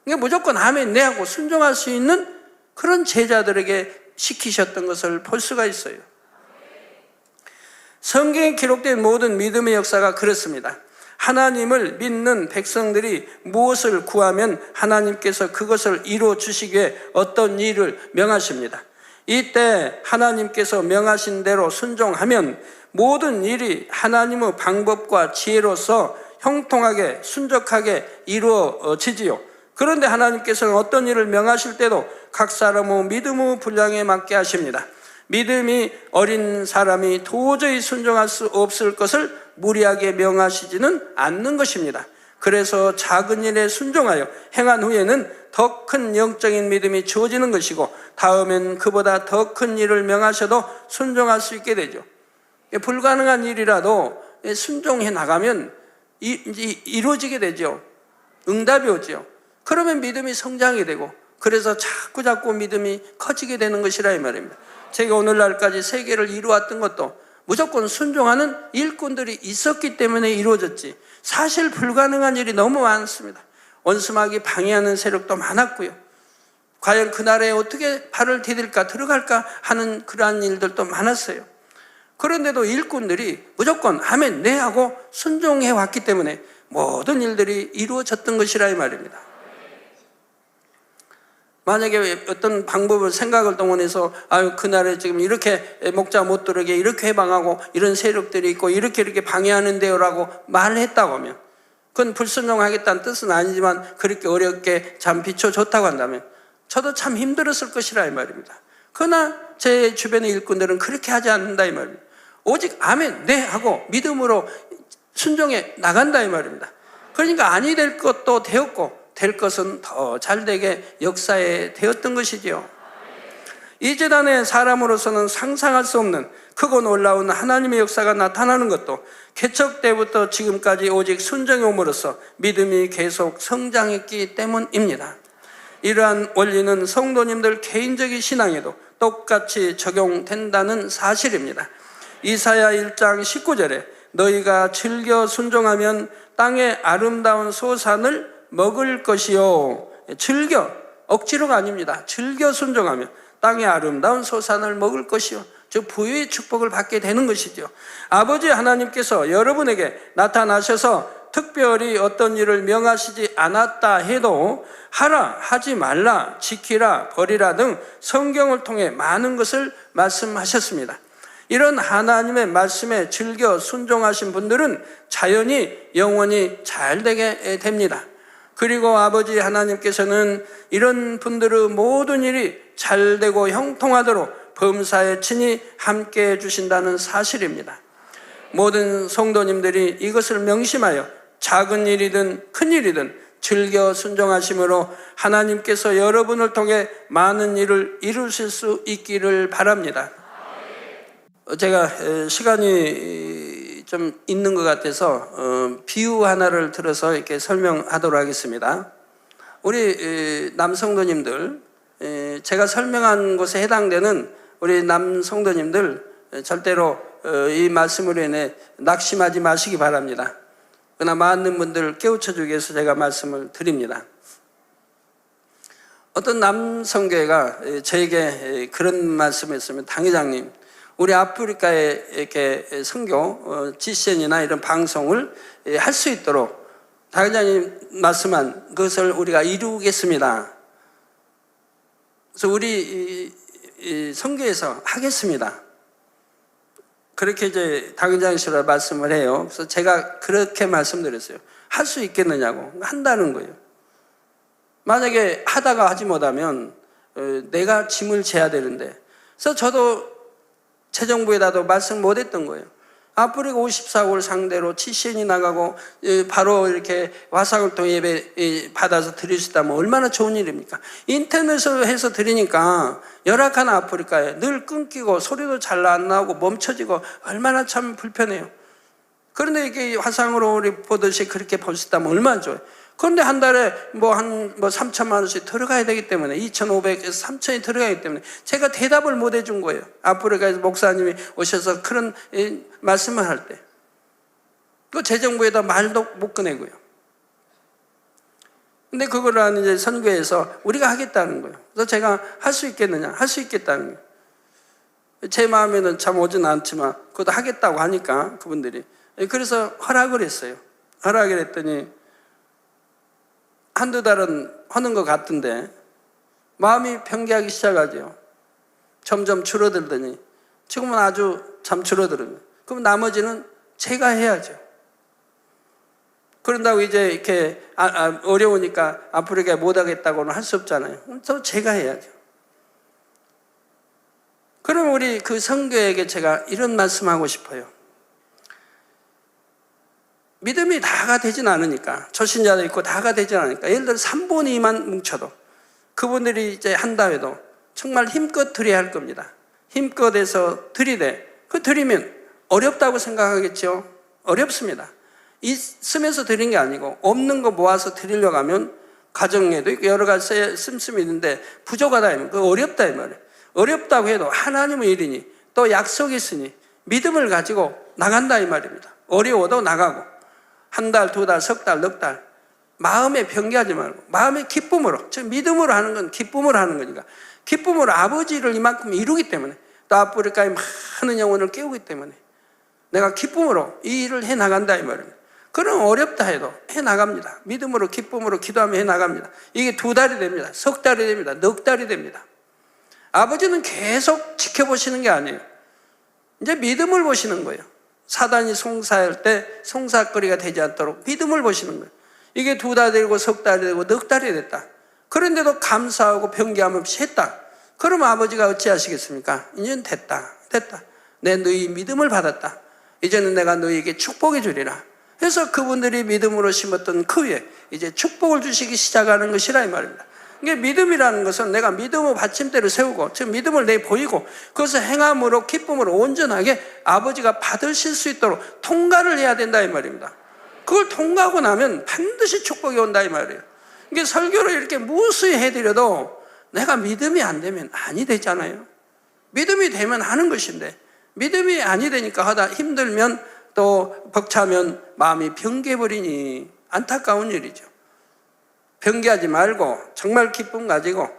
그러니까 무조건 아멘 네 하고 순종할 수 있는 그런 제자들에게 시키셨던 것을 볼 수가 있어요. 성경에 기록된 모든 믿음의 역사가 그렇습니다. 하나님을 믿는 백성들이 무엇을 구하면 하나님께서 그것을 이루어 주시기에 어떤 일을 명하십니다. 이때 하나님께서 명하신 대로 순종하면 모든 일이 하나님의 방법과 지혜로서 형통하게 순적하게 이루어지지요. 그런데 하나님께서는 어떤 일을 명하실 때도 각 사람의 믿음의 분량에 맞게 하십니다. 믿음이 어린 사람이 도저히 순종할 수 없을 것을 무리하게 명하시지는 않는 것입니다. 그래서 작은 일에 순종하여 행한 후에는 더 큰 영적인 믿음이 주어지는 것이고 다음엔 그보다 더 큰 일을 명하셔도 순종할 수 있게 되죠. 불가능한 일이라도 순종해 나가면 이루어지게 되죠. 응답이 오죠. 그러면 믿음이 성장이 되고 그래서 자꾸 믿음이 커지게 되는 것이라 이 말입니다. 제가 오늘날까지 세계를 이루었던 것도 무조건 순종하는 일꾼들이 있었기 때문에 이루어졌지 사실 불가능한 일이 너무 많습니다. 원수마귀 방해하는 세력도 많았고요. 과연 그날에 어떻게 발을 디딜까 들어갈까 하는 그러한 일들도 많았어요. 그런데도 일꾼들이 무조건 아멘 네 하고 순종해 왔기 때문에 모든 일들이 이루어졌던 것이라 이 말입니다. 만약에 어떤 방법을 생각을 동원해서 그날에 지금 이렇게 목자 못 들어오게 이렇게 해방하고 이런 세력들이 있고 이렇게 방해하는데요 라고 말을 했다고 하면 그건 불순종하겠다는 뜻은 아니지만 그렇게 어렵게 참 비춰줬다고 한다면 저도 참 힘들었을 것이라 이 말입니다. 그러나 제 주변의 일꾼들은 그렇게 하지 않는다 이 말입니다. 오직 아멘 네 하고 믿음으로 순종해 나간다 이 말입니다. 그러니까 아니 될 것도 되었고 될 것은 더 잘되게 역사에 되었던 것이지요. 이 재단에 사람으로서는 상상할 수 없는 크고 놀라운 하나님의 역사가 나타나는 것도 개척 때부터 지금까지 오직 순종해 옴으로써 믿음이 계속 성장했기 때문입니다. 이러한 원리는 성도님들 개인적인 신앙에도 똑같이 적용된다는 사실입니다. 이사야 1장 19절에 너희가 즐겨 순종하면 땅의 아름다운 소산을 먹을 것이요. 즐겨 억지로가 아닙니다. 즐겨 순종하며 땅의 아름다운 소산을 먹을 것이요 즉 부유의 축복을 받게 되는 것이죠. 아버지 하나님께서 여러분에게 나타나셔서 특별히 어떤 일을 명하시지 않았다 해도 하라, 하지 말라, 지키라, 버리라 등 성경을 통해 많은 것을 말씀하셨습니다. 이런 하나님의 말씀에 즐겨 순종하신 분들은 자연히 영원히 잘 되게 됩니다. 그리고 아버지 하나님께서는 이런 분들의 모든 일이 잘 되고 형통하도록 범사에 친히 함께 해주신다는 사실입니다. 모든 성도님들이 이것을 명심하여 작은 일이든 큰 일이든 즐겨 순종하심으로 하나님께서 여러분을 통해 많은 일을 이루실 수 있기를 바랍니다. 제가 시간이 좀 있는 것 같아서 비유 하나를 들어서 이렇게 설명하도록 하겠습니다. 우리 남성도님들, 제가 설명한 것에 해당되는 우리 남성도님들 절대로 이 말씀으로 인해 낙심하지 마시기 바랍니다. 그러나 많은 분들을 깨우쳐주기 위해서 제가 말씀을 드립니다. 어떤 남성교회가 저에게 그런 말씀을 했으면, 당회장님, 우리 아프리카에 이렇게 선교, GCN이나 이런 방송을 할 수 있도록 당회장님 말씀한 그것을 우리가 이루겠습니다. 그래서 우리 선교에서 하겠습니다. 그렇게 이제 당회장실로 말씀을 해요. 그래서 제가 그렇게 말씀드렸어요. 할 수 있겠느냐고. 한다는 거예요. 만약에 하다가 하지 못하면 내가 짐을 져야 되는데, 그래서 저도 재정부에다도 말씀 못했던 거예요. 아프리카 54국을 상대로 GCN이 나가고 바로 이렇게 화상을 통해 예배 받아서 드릴 수 있다면 얼마나 좋은 일입니까? 인터넷으로 해서 드리니까 열악한 아프리카에 늘 끊기고 소리도 잘 안 나오고 멈춰지고 얼마나 참 불편해요. 그런데 이게 화상으로 우리 보듯이 그렇게 볼 수 있다면 얼마나 좋아요. 그런데 한 달에 뭐 3천만 원씩 들어가야 되기 때문에 2,500에서 3,000이 들어가기 때문에 제가 대답을 못 해준 거예요. 아프리카에서 목사님이 오셔서 그런 말씀을 할 때. 그 재정부에다 말도 못 꺼내고요. 근데 그거를 이제 선교에서 우리가 하겠다는 거예요. 그래서 제가 할 수 있겠느냐? 할 수 있겠다는 거예요. 제 마음에는 참 오지는 않지만 그것도 하겠다고 하니까 그분들이. 그래서 허락을 했어요. 허락을 했더니 한두 달은 하는 것 같은데 마음이 변개하기 시작하죠. 점점 줄어들더니 지금은 아주 참 줄어들어요. 그럼 나머지는 제가 해야죠. 그런다고 이제 이렇게 어려우니까 아프리카에 못 하겠다고는 할 수 없잖아요. 또 제가 해야죠. 그럼 우리 그 선교에게 제가 이런 말씀하고 싶어요. 믿음이 다가 되진 않으니까, 초신자도 있고 다가 되진 않으니까, 예를 들어 3분의 2만 뭉쳐도 그분들이 이제 한다 해도 정말 힘껏 드려야 할 겁니다. 힘껏 해서 드리되, 그 드리면 어렵다고 생각하겠죠? 어렵습니다. 있으면서 드린 게 아니고 없는 거 모아서 드리려고 하면 가정에도 여러 가지 씀씀이 있는데 부족하다 하면 그 어렵다 이 말이에요. 어렵다고 해도 하나님의 일이니 또 약속이 있으니 믿음을 가지고 나간다 이 말입니다. 어려워도 나가고 한 달, 두 달, 석 달, 넉 달 마음에 변개하지 말고 마음의 기쁨으로, 즉 믿음으로 하는 건 기쁨으로 하는 거니까 기쁨으로 아버지를 이만큼 이루기 때문에 또 아프리카의 많은 영혼을 깨우기 때문에 내가 기쁨으로 이 일을 해나간다 이 말입니다. 그럼 어렵다 해도 해나갑니다. 믿음으로 기쁨으로 기도하며 해나갑니다. 이게 2달이 됩니다. 석 달이 됩니다. 넉 달이 됩니다. 아버지는 계속 지켜보시는 게 아니에요. 이제 믿음을 보시는 거예요. 사단이 송사할 때 송사거리가 되지 않도록 믿음을 보시는 거예요. 이게 2달 되고 석 달이 되고 넉 달이 됐다. 그런데도 감사하고 변개함 없이 했다. 그러면 아버지가 어찌하시겠습니까? 이제는 됐다. 내 너희 믿음을 받았다. 이제는 내가 너희에게 축복해 주리라. 그래서 그분들이 믿음으로 심었던 그 위에 이제 축복을 주시기 시작하는 것이라 이 말입니다. 이게 믿음이라는 것은 내가 믿음의 받침대를 세우고 즉 믿음을 내 보이고 그것을 행함으로 기쁨으로 온전하게 아버지가 받으실 수 있도록 통과를 해야 된다 이 말입니다. 그걸 통과하고 나면 반드시 축복이 온다 이 말이에요. 이게 설교를 이렇게 무수히 해드려도 내가 믿음이 안 되면 아니 되잖아요. 믿음이 되면 하는 것인데 믿음이 아니 되니까 하다 힘들면 또 벅차면 마음이 변개버리니 안타까운 일이죠. 변개하지 말고 정말 기쁨 가지고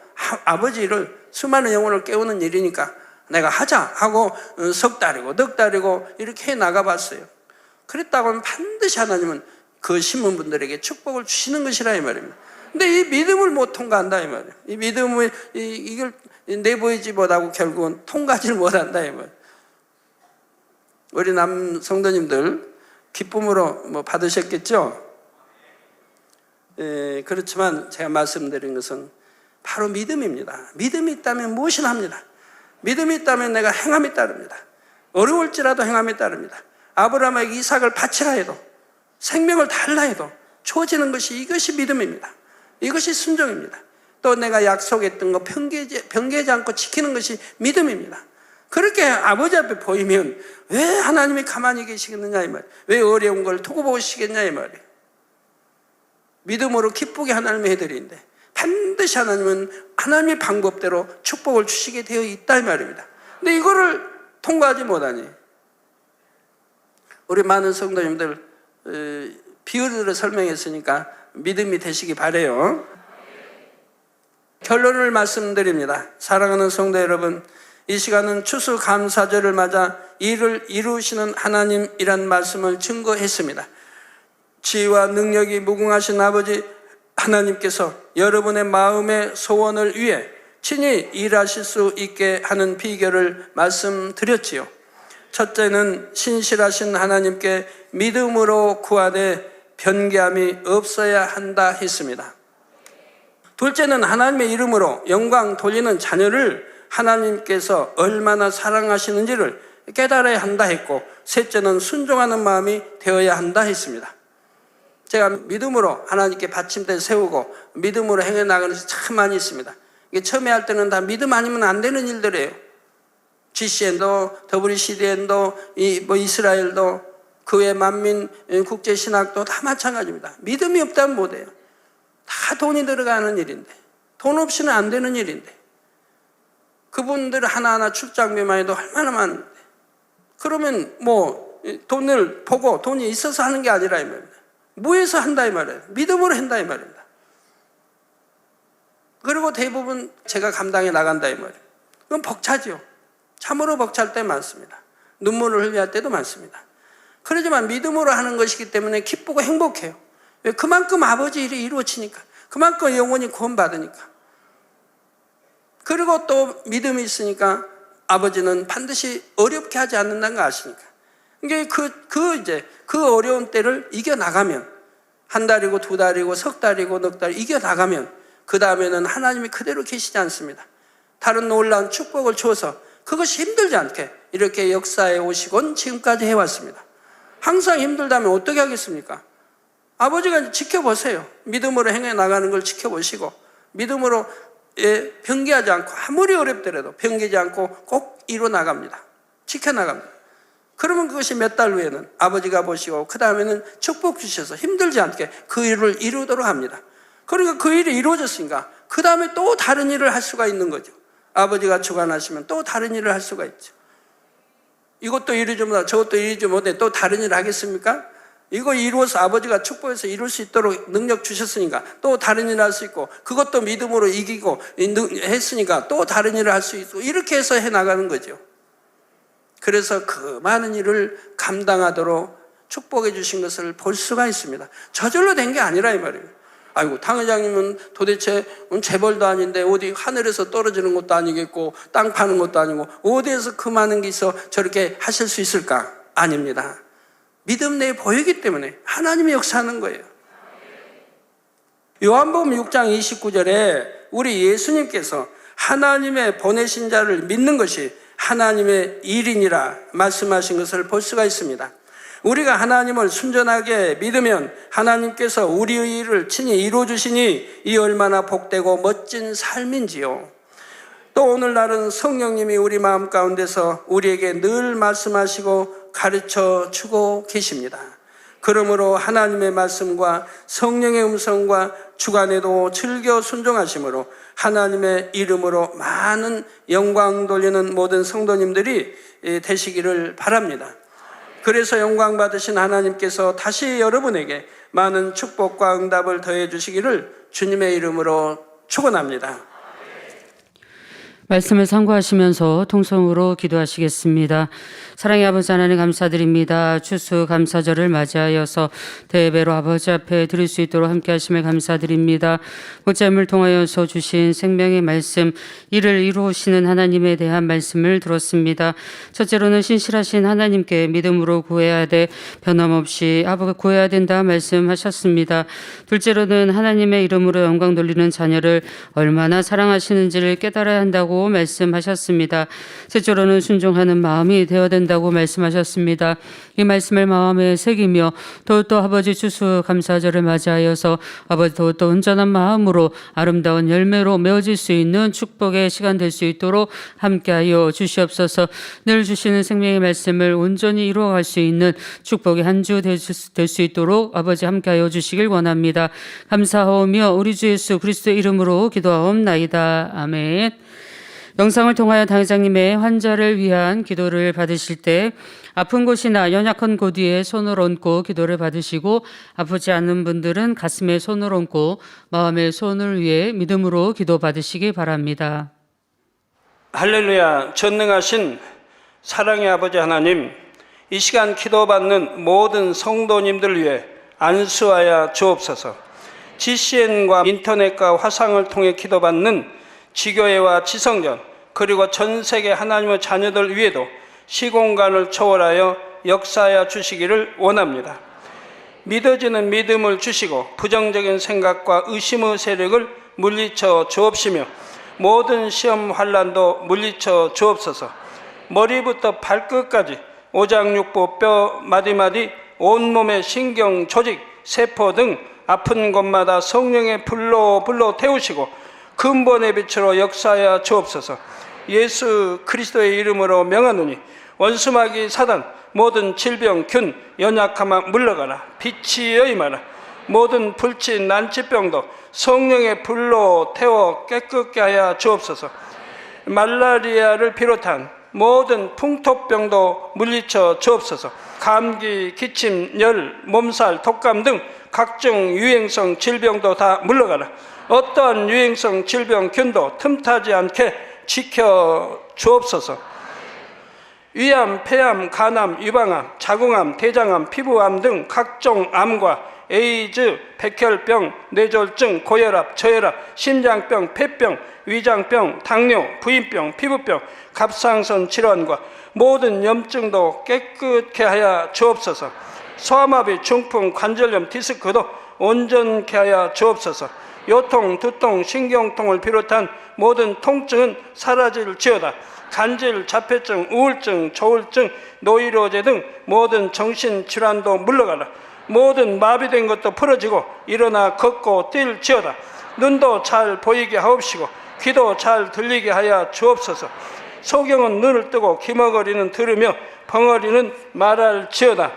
아버지를 수많은 영혼을 깨우는 일이니까 내가 하자 하고 석 달이고 넉 달이고 이렇게 해 나가봤어요. 그랬다고 하면 반드시 하나님은 그 신문분들에게 축복을 주시는 것이라 이 말입니다. 근데 이 믿음을 못 통과한다 이 말이에요. 이 믿음을 이걸 내보이지 못하고 결국은 통과하지를 못한다 이 말이에요. 우리 남 성도님들 기쁨으로 뭐 받으셨겠죠? 그렇지만 제가 말씀드린 것은 바로 믿음입니다. 믿음이 있다면 무엇이나 합니다. 믿음이 있다면 내가 행함이 따릅니다. 어려울지라도 행함이 따릅니다. 아브라함에게 이삭을 바치라 해도 생명을 달라 해도 주어지는 것이 이것이 믿음입니다. 이것이 순종입니다. 또 내가 약속했던 거 변개하지 않고 지키는 것이 믿음입니다. 그렇게 아버지 앞에 보이면 왜 하나님이 가만히 계시겠느냐 이 말이에요. 왜 어려운 걸 두고 보시겠냐 이 말이에요. 믿음으로 기쁘게 하나님이 해드리는데 반드시 하나님은 하나님의 방법대로 축복을 주시게 되어 있다 이 말입니다. 근데 이거를 통과하지 못하니 우리 많은 성도님들 비유를 설명했으니까 믿음이 되시기 바라요. 결론을 말씀드립니다. 사랑하는 성도 여러분, 이 시간은 추수감사절을 맞아 이를 이루시는 하나님이란 말씀을 증거했습니다. 지혜와 능력이 무궁하신 아버지 하나님께서 여러분의 마음의 소원을 위해 친히 일하실 수 있게 하는 비결을 말씀드렸지요. 첫째는 신실하신 하나님께 믿음으로 구하되 변개함이 없어야 한다 했습니다. 둘째는 하나님의 이름으로 영광 돌리는 자녀를 하나님께서 얼마나 사랑하시는지를 깨달아야 한다 했고, 셋째는 순종하는 마음이 되어야 한다 했습니다. 제가 믿음으로 하나님께 받침대 세우고 믿음으로 행해 나가는 것이 참 많이 있습니다. 이게 처음에 할 때는 다 믿음 아니면 안 되는 일들이에요. GCN도, WCDN도, 이스라엘도, 그 외 만민 국제신학도 다 마찬가지입니다. 믿음이 없다면 못해요. 다 돈이 들어가는 일인데, 돈 없이는 안 되는 일인데, 그분들 하나하나 출장비만 해도 얼마나 많은데, 그러면 뭐 돈을 보고 돈이 있어서 하는 게 아니라 이 말입니다. 뭐해서 한다 이 말이에요. 믿음으로 한다 이 말입니다. 그리고 대부분 제가 감당해 나간다 이 말이에요. 그건 벅차죠. 참으로 벅찰 때 많습니다. 눈물을 흘려야 할 때도 많습니다. 그러지만 믿음으로 하는 것이기 때문에 기쁘고 행복해요. 왜? 그만큼 아버지 일이 이루어지니까, 그만큼 영혼이 구원받으니까. 그리고 또 믿음이 있으니까 아버지는 반드시 어렵게 하지 않는다는 거 아시니까. 이게 그 어려운 때를 이겨나가면, 한 달이고 두 달이고 석 달이고 넉 달 이겨나가면, 그 다음에는 하나님이 그대로 계시지 않습니다. 다른 놀라운 축복을 주어서 그것이 힘들지 않게 이렇게 역사에 오시곤 지금까지 해왔습니다. 항상 힘들다면 어떻게 하겠습니까? 아버지가 지켜보세요. 믿음으로 행해 나가는 걸 지켜보시고, 믿음으로 변개하지 않고, 아무리 어렵더라도 변개하지 않고 꼭 이뤄나갑니다. 지켜나갑니다. 그러면 그것이 몇 달 후에는 아버지가 보시고 그 다음에는 축복 주셔서 힘들지 않게 그 일을 이루도록 합니다. 그러니까 그 일이 이루어졌으니까 그 다음에 또 다른 일을 할 수가 있는 거죠. 아버지가 주관하시면 또 다른 일을 할 수가 있죠. 이것도 이루지 못하고 저것도 이루지 못해 또 다른 일을 하겠습니까? 이거 이루어서 아버지가 축복해서 이룰 수 있도록 능력 주셨으니까 또 다른 일을 할 수 있고, 그것도 믿음으로 이기고 했으니까 또 다른 일을 할 수 있고, 이렇게 해서 해나가는 거죠. 그래서 그 많은 일을 감당하도록 축복해 주신 것을 볼 수가 있습니다. 저절로 된 게 아니라 이 말이에요. 아이고, 당 회장님은 도대체 재벌도 아닌데 어디 하늘에서 떨어지는 것도 아니겠고 땅 파는 것도 아니고 어디에서 그 많은 게 있어 저렇게 하실 수 있을까? 아닙니다. 믿음 내에 보이기 때문에 하나님이 역사하는 거예요. 요한복음 6장 29절에 우리 예수님께서 하나님의 보내신 자를 믿는 것이 하나님의 일이니라 말씀하신 것을 볼 수가 있습니다. 우리가 하나님을 순전하게 믿으면 하나님께서 우리의 일을 친히 이루어주시니 이 얼마나 복되고 멋진 삶인지요. 또 오늘날은 성령님이 우리 마음 가운데서 우리에게 늘 말씀하시고 가르쳐 주고 계십니다. 그러므로 하나님의 말씀과 성령의 음성과 주간에도 즐겨 순종하심으로 하나님의 이름으로 많은 영광 돌리는 모든 성도님들이 되시기를 바랍니다. 그래서 영광 받으신 하나님께서 다시 여러분에게 많은 축복과 응답을 더해 주시기를 주님의 이름으로 축원합니다.
말씀을 상고하시면서 통성으로 기도하시겠습니다. 사랑의 아버지 하나님 감사드립니다. 추수감사절을 맞이하여서 대배로 아버지 앞에 드릴 수 있도록 함께 하심을 감사드립니다. 목자님을 통하여서 주신 생명의 말씀, 이를 이루시는 하나님에 대한 말씀을 들었습니다. 첫째로는 신실하신 하나님께 믿음으로 구해야 돼 변함없이 구해야 된다 말씀하셨습니다. 둘째로는 하나님의 이름으로 영광 돌리는 자녀를 얼마나 사랑하시는지를 깨달아야 한다고 말씀하셨습니다. 셋째로는 순종하는 마음이 되어야 된다고 말씀하셨습니다. 이 말씀을 마음에 새기며 더욱더 아버지 추수감사절을 맞이하여서 아버지 더욱더 온전한 마음으로 아름다운 열매로 맺어질 수 있는 축복의 시간 될 수 있도록 함께하여 주시옵소서. 늘 주시는 생명의 말씀을 온전히 이루어갈 수 있는 축복의 한 주 될 수 있도록 아버지 함께하여 주시길 원합니다. 감사하오며 우리 주 예수 그리스도의 이름으로 기도하옵나이다. 아멘. 영상을 통하여 당회장님의 환자를 위한 기도를 받으실 때 아픈 곳이나 연약한 곳 위에 손을 얹고 기도를 받으시고 아프지 않은 분들은 가슴에 손을 얹고 마음의 손을 위해 믿음으로 기도 받으시기 바랍니다.
할렐루야. 전능하신 사랑의 아버지 하나님, 이 시간 기도받는 모든 성도님들 위해 안수하여 주옵소서. GCN과 인터넷과 화상을 통해 기도받는 지교회와 지성전 그리고 전 세계 하나님의 자녀들 위에도 시공간을 초월하여 역사하여 주시기를 원합니다. 믿어지는 믿음을 주시고 부정적인 생각과 의심의 세력을 물리쳐 주옵시며 모든 시험 환난도 물리쳐 주옵소서. 머리부터 발끝까지 오장육부 뼈 마디마디 온몸의 신경 조직 세포 등 아픈 곳마다 성령의 불로 태우시고 근본의 빛으로 역사하여 주옵소서. 예수 그리스도의 이름으로 명하노니 원수마귀 사단 모든 질병 균 연약함아 물러가라. 빛이 여임하라. 모든 불치 난치병도 성령의 불로 태워 깨끗게 하여 주옵소서. 말라리아를 비롯한 모든 풍토병도 물리쳐 주옵소서. 감기, 기침, 열, 몸살, 독감 등 각종 유행성 질병도 다 물러가라. 어떠한 유행성 질병 균도 틈타지 않게 지켜 주옵소서. 위암, 폐암, 간암, 유방암, 자궁암, 대장암, 피부암 등 각종 암과 에이즈, 백혈병, 뇌졸중, 고혈압, 저혈압, 심장병, 폐병, 위장병, 당뇨, 부인병, 피부병, 갑상선 질환과 모든 염증도 깨끗게 하여 주옵소서. 소아마비, 중풍, 관절염, 디스크도 온전케 하여 주옵소서. 요통, 두통, 신경통을 비롯한 모든 통증은 사라질지어다. 간질, 자폐증, 우울증, 조울증, 노이로제 등 모든 정신질환도 물러가라. 모든 마비된 것도 풀어지고 일어나 걷고 뛸지어다. 눈도 잘 보이게 하옵시고 귀도 잘 들리게 하여 주옵소서. 소경은 눈을 뜨고 기머거리는 들으며 벙어리는 말할지어다.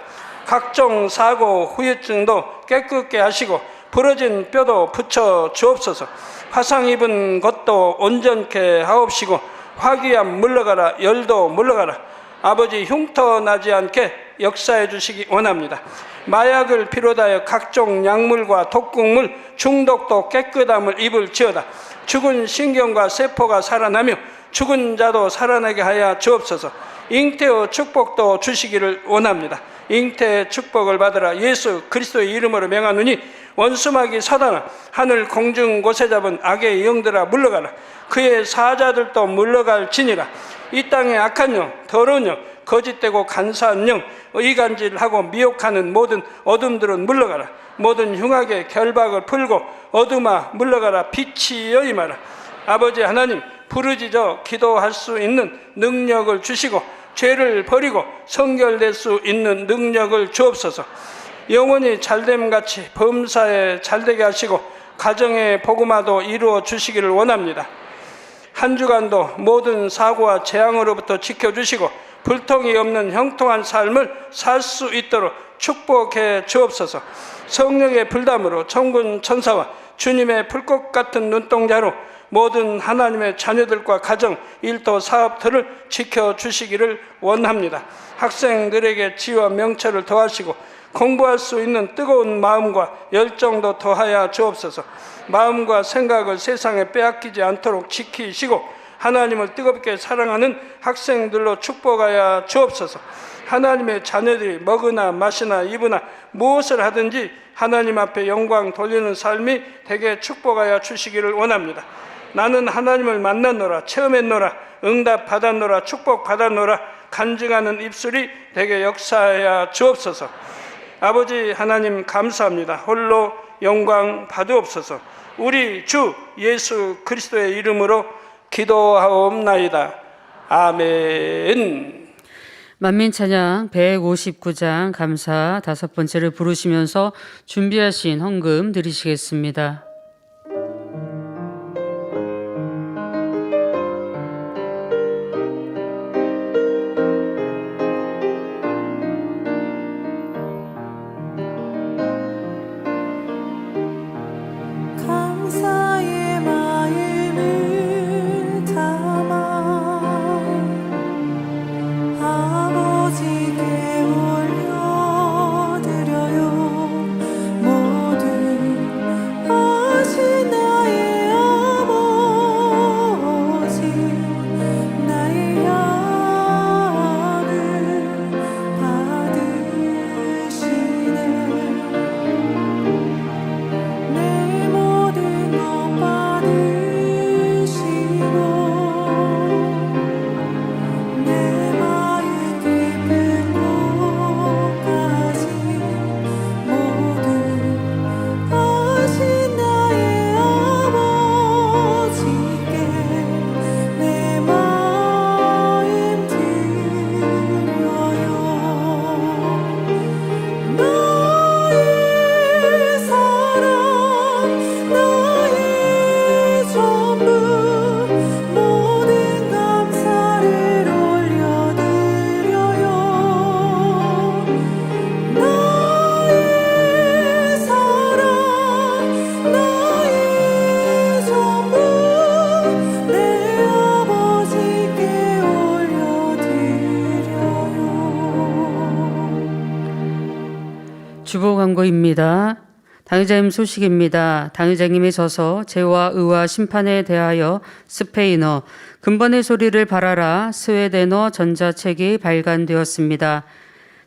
각종 사고, 후유증도 깨끗게 하시고 부러진 뼈도 붙여 주옵소서. 화상 입은 것도 온전케 하옵시고 화기암 물러가라. 열도 물러가라. 아버지 흉터 나지 않게 역사해 주시기 원합니다. 마약을 비롯하여 각종 약물과 독극물 중독도 깨끗함을 입을지어다. 죽은 신경과 세포가 살아나며 죽은 자도 살아나게 하여 주옵소서. 잉태의 축복도 주시기를 원합니다. 잉태의 축복을 받으라. 예수 그리스도의 이름으로 명하노니 원수마귀 사단아 하늘 공중 곳에 잡은 악의 영들아 물러가라. 그의 사자들도 물러갈지니라. 이 땅의 악한 영, 더러운 영, 거짓되고 간사한 영, 이간질하고 미혹하는 모든 어둠들은 물러가라. 모든 흉악의 결박을 풀고 어둠아 물러가라. 빛이 여임하라. 아버지 하나님, 부르짖어 기도할 수 있는 능력을 주시고 죄를 버리고 성결될 수 있는 능력을 주옵소서. 영원히 잘됨같이 범사에 잘되게 하시고 가정의 복음화도 이루어 주시기를 원합니다. 한 주간도 모든 사고와 재앙으로부터 지켜주시고 불통이 없는 형통한 삶을 살 수 있도록 축복해 주옵소서. 성령의 불담으로 천군 천사와 주님의 불꽃 같은 눈동자로 모든 하나님의 자녀들과 가정, 일터, 사업들을 지켜주시기를 원합니다. 학생들에게 지혜와 명철을 더하시고 공부할 수 있는 뜨거운 마음과 열정도 더하여 주옵소서. 마음과 생각을 세상에 빼앗기지 않도록 지키시고 하나님을 뜨겁게 사랑하는 학생들로 축복하여 주옵소서. 하나님의 자녀들이 먹으나 마시나 입으나 무엇을 하든지 하나님 앞에 영광 돌리는 삶이 되게 축복하여 주시기를 원합니다. 나는 하나님을 만났노라, 체험했노라, 응답 받았노라, 축복 받았노라 간증하는 입술이 되게 역사하여 주옵소서. 아버지 하나님 감사합니다. 홀로 영광 받으옵소서. 우리 주 예수 그리스도의 이름으로 기도하옵나이다. 아멘.
만민찬양 159장 감사 5번째를 부르시면서 준비하신 헌금 드리시겠습니다.
감사의 마음을 담아 아버지께 올려드려요. 모두 하신 나의 아버지, 나의 양을 받으시네. 내 모든 것 받으시고 내 마음 깊은 곳까지 모두 하신 나의 아버지께 내 마음 드려요. 나의 사랑, 나의 전부, 모든 감사를 올려드려요. 나의 사랑, 나의 전부, 내 아버지께 올려드려요.
주보 광고입니다. 당회장님 소식입니다. 당회장님이 져서 죄와 의와 심판에 대하여 스페인어, 근본의 소리를 바라라 스웨덴어 전자책이 발간되었습니다.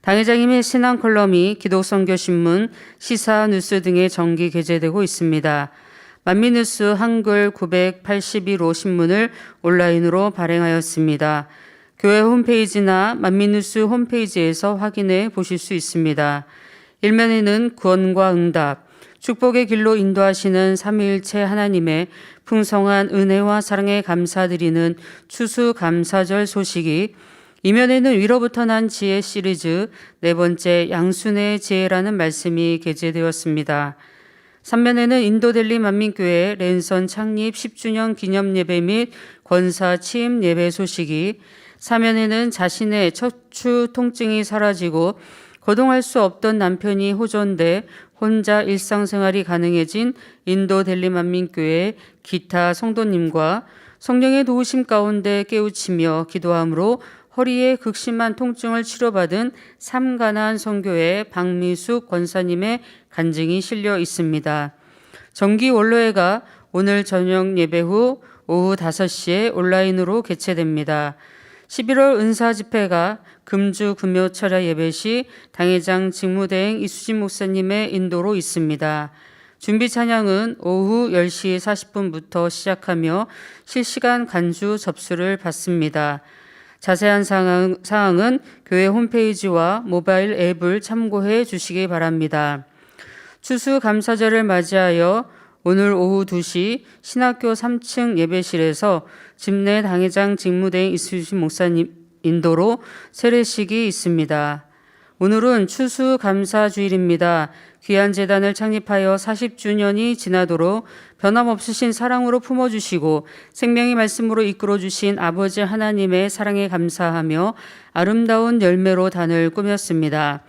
당회장님의 신앙 컬럼이 기독선교신문, 시사뉴스 등에 정기 게재되고 있습니다. 만민뉴스 한글 981호 신문을 온라인으로 발행하였습니다. 교회 홈페이지나 만민뉴스 홈페이지에서 확인해 보실 수 있습니다. 일면에는 구원과 응답, 축복의 길로 인도하시는 삼위일체 하나님의 풍성한 은혜와 사랑에 감사드리는 추수감사절 소식이, 이면에는 위로부터 난 지혜 시리즈 4번째 양순의 지혜라는 말씀이 게재되었습니다. 3면에는 인도델리 만민교회 랜선 창립 10주년 기념 예배 및 권사 취임 예배 소식이, 4면에는 자신의 척추 통증이 사라지고 거동할 수 없던 남편이 호전돼 혼자 일상생활이 가능해진 인도델리 만민교회 기타 성도님과 성령의 도우심 가운데 깨우치며 기도함으로 허리에 극심한 통증을 치료받은 삼가난 선교회 박미숙 권사님의 간증이 실려 있습니다. 정기 원로회가 오늘 저녁 예배 후 오후 5시에 온라인으로 개최됩니다. 11월 은사집회가 금주 금요철야 예배 시 당회장 직무대행 이수진 목사님의 인도로 있습니다. 준비 찬양은 오후 10시 40분부터 시작하며 실시간 간주 접수를 받습니다. 자세한 사항은 교회 홈페이지와 모바일 앱을 참고해 주시기 바랍니다. 추수감사절을 맞이하여 오늘 오후 2시 신학교 3층 예배실에서 집내 당회장 직무대행 이수진 목사님 인도로 세례식이 있습니다. 오늘은 추수감사주일입니다. 귀한 재단을 창립하여 40주년이 지나도록 변함없으신 사랑으로 품어주시고 생명의 말씀으로 이끌어주신 아버지 하나님의 사랑에 감사하며 아름다운 열매로 단을 꾸몄습니다.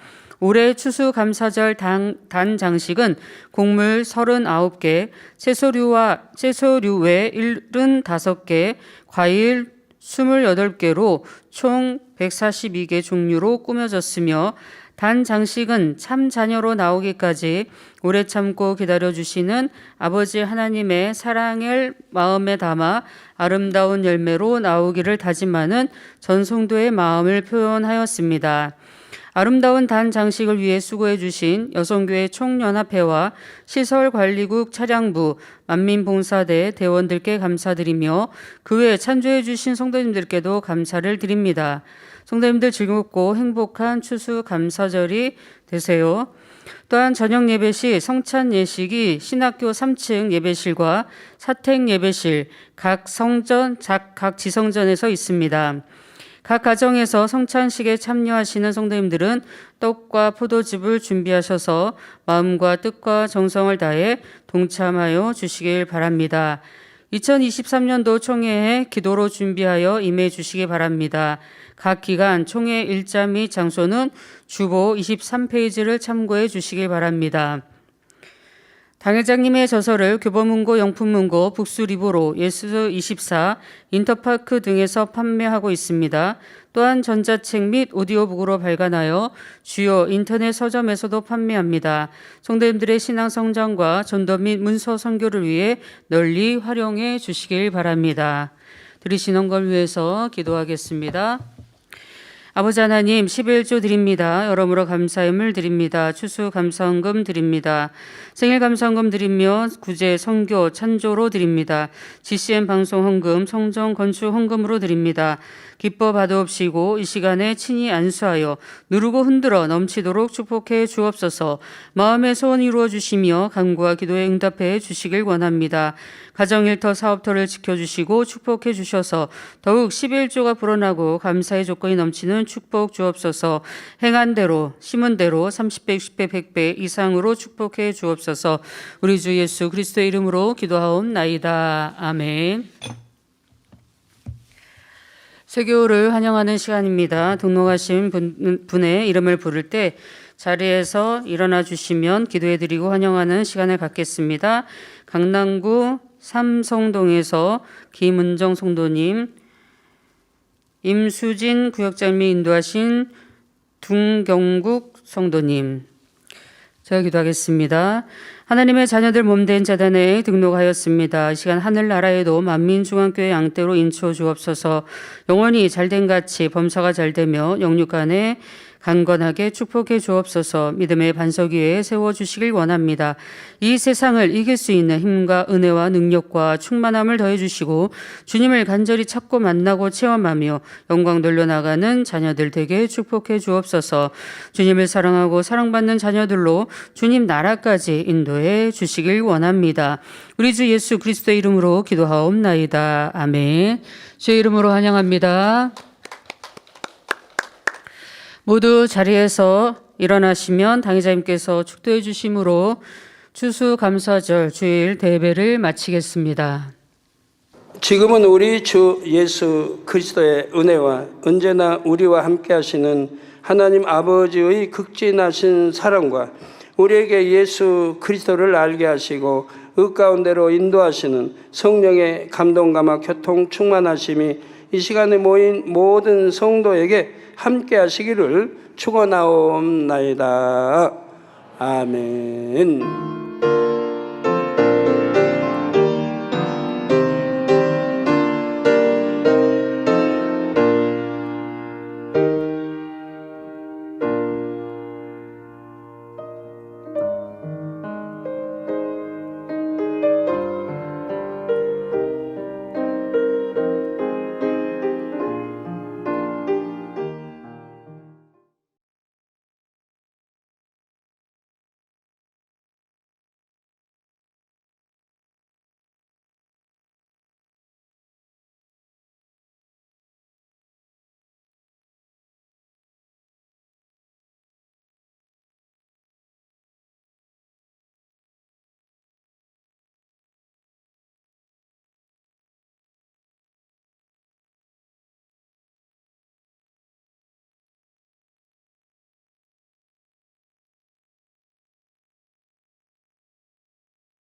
올해 추수감사절 단 장식은 곡물 39개, 채소류 외 75개, 과일 28개로 총 142개 종류로 꾸며졌으며 단 장식은 참 자녀로 나오기까지 오래 참고 기다려주시는 아버지 하나님의 사랑을 마음에 담아 아름다운 열매로 나오기를 다짐하는 전성도의 마음을 표현하였습니다. 아름다운 단 장식을 위해 수고해 주신 여성교회 총연합회와 시설관리국 차량부, 만민봉사대 대원들께 감사드리며 그 외에 찬조해 주신 성도님들께도 감사를 드립니다. 성도님들 즐겁고 행복한 추수감사절이 되세요. 또한 저녁 예배 시 성찬 예식이 신학교 3층 예배실과 사택 예배실, 각 지성전에서 있습니다. 각 가정에서 성찬식에 참여하시는 성도님들은 떡과 포도즙을 준비하셔서 마음과 뜻과 정성을 다해 동참하여 주시길 바랍니다. 2023년도 총회에 기도로 준비하여 임해 주시기 바랍니다. 각 기간 총회 일자 및 장소는 주보 23페이지를 참고해 주시기 바랍니다. 당회장님의 저서를 교보문고, 영품문고, 북수리보로, 예스24, 인터파크 등에서 판매하고 있습니다. 또한 전자책 및 오디오북으로 발간하여 주요 인터넷 서점에서도 판매합니다. 성도님들의 신앙 성장과 전도 및 문서 선교를 위해 널리 활용해 주시길 바랍니다. 들으시는 걸 위해서 기도하겠습니다. 아버지 하나님, 11조 드립니다. 여러모로 감사함을 드립니다. 추수 감사헌금 드립니다. 생일 감사헌금 드리며 구제, 선교, 찬조로 드립니다. GCN 방송 헌금, 성정 건축 헌금으로 드립니다. 기뻐 받아옵시고 이 시간에 친히 안수하여 누르고 흔들어 넘치도록 축복해 주옵소서. 마음의 소원 이루어 주시며 간구와 기도에 응답해 주시길 원합니다. 가정일터 사업터를 지켜주시고 축복해 주셔서 더욱 11조가 불어나고 감사의 조건이 넘치는 축복 주옵소서. 행한 대로 심은 대로 30배, 60배, 100배 이상으로 축복해 주옵소서. 우리 주 예수 그리스도의 이름으로 기도하옵나이다. 아멘. 세교를 환영하는 시간입니다. 등록하신 분의 이름을 부를 때 자리에서 일어나 주시면 기도해드리고 환영하는 시간을 갖겠습니다. 강남구 삼성동에서 김은정 성도님, 임수진 구역장님이 인도하신 둥경국 성도님, 제가 기도하겠습니다. 하나님의 자녀들 몸된 재단에 등록하였습니다. 이 시간 하늘나라에도 만민중앙교회 양떼로 인쳐 주옵소서. 영원히 잘된 같이 범사가 잘되며 영육간에 강건하게 축복해 주옵소서. 믿음의 반석 위에 세워주시길 원합니다. 이 세상을 이길 수 있는 힘과 은혜와 능력과 충만함을 더해주시고 주님을 간절히 찾고 만나고 체험하며 영광 돌려나가는 자녀들 되게 축복해 주옵소서. 주님을 사랑하고 사랑받는 자녀들로 주님 나라까지 인도해 주시길 원합니다. 우리 주 예수 그리스도의 이름으로 기도하옵나이다. 아멘. 주의 이름으로 환영합니다. 모두 자리에서 일어나시면 당회자님께서 축도해 주심으로 추수감사절 주일 대배를 마치겠습니다.
지금은 우리 주 예수 그리스도의 은혜와 언제나 우리와 함께 하시는 하나님 아버지의 극진하신 사랑과 우리에게 예수 그리스도를 알게 하시고 그 가운데로 인도하시는 성령의 감동감화 교통 충만하심이 이 시간에 모인 모든 성도에게 함께 하시기를 축원하옵나이다. 아멘.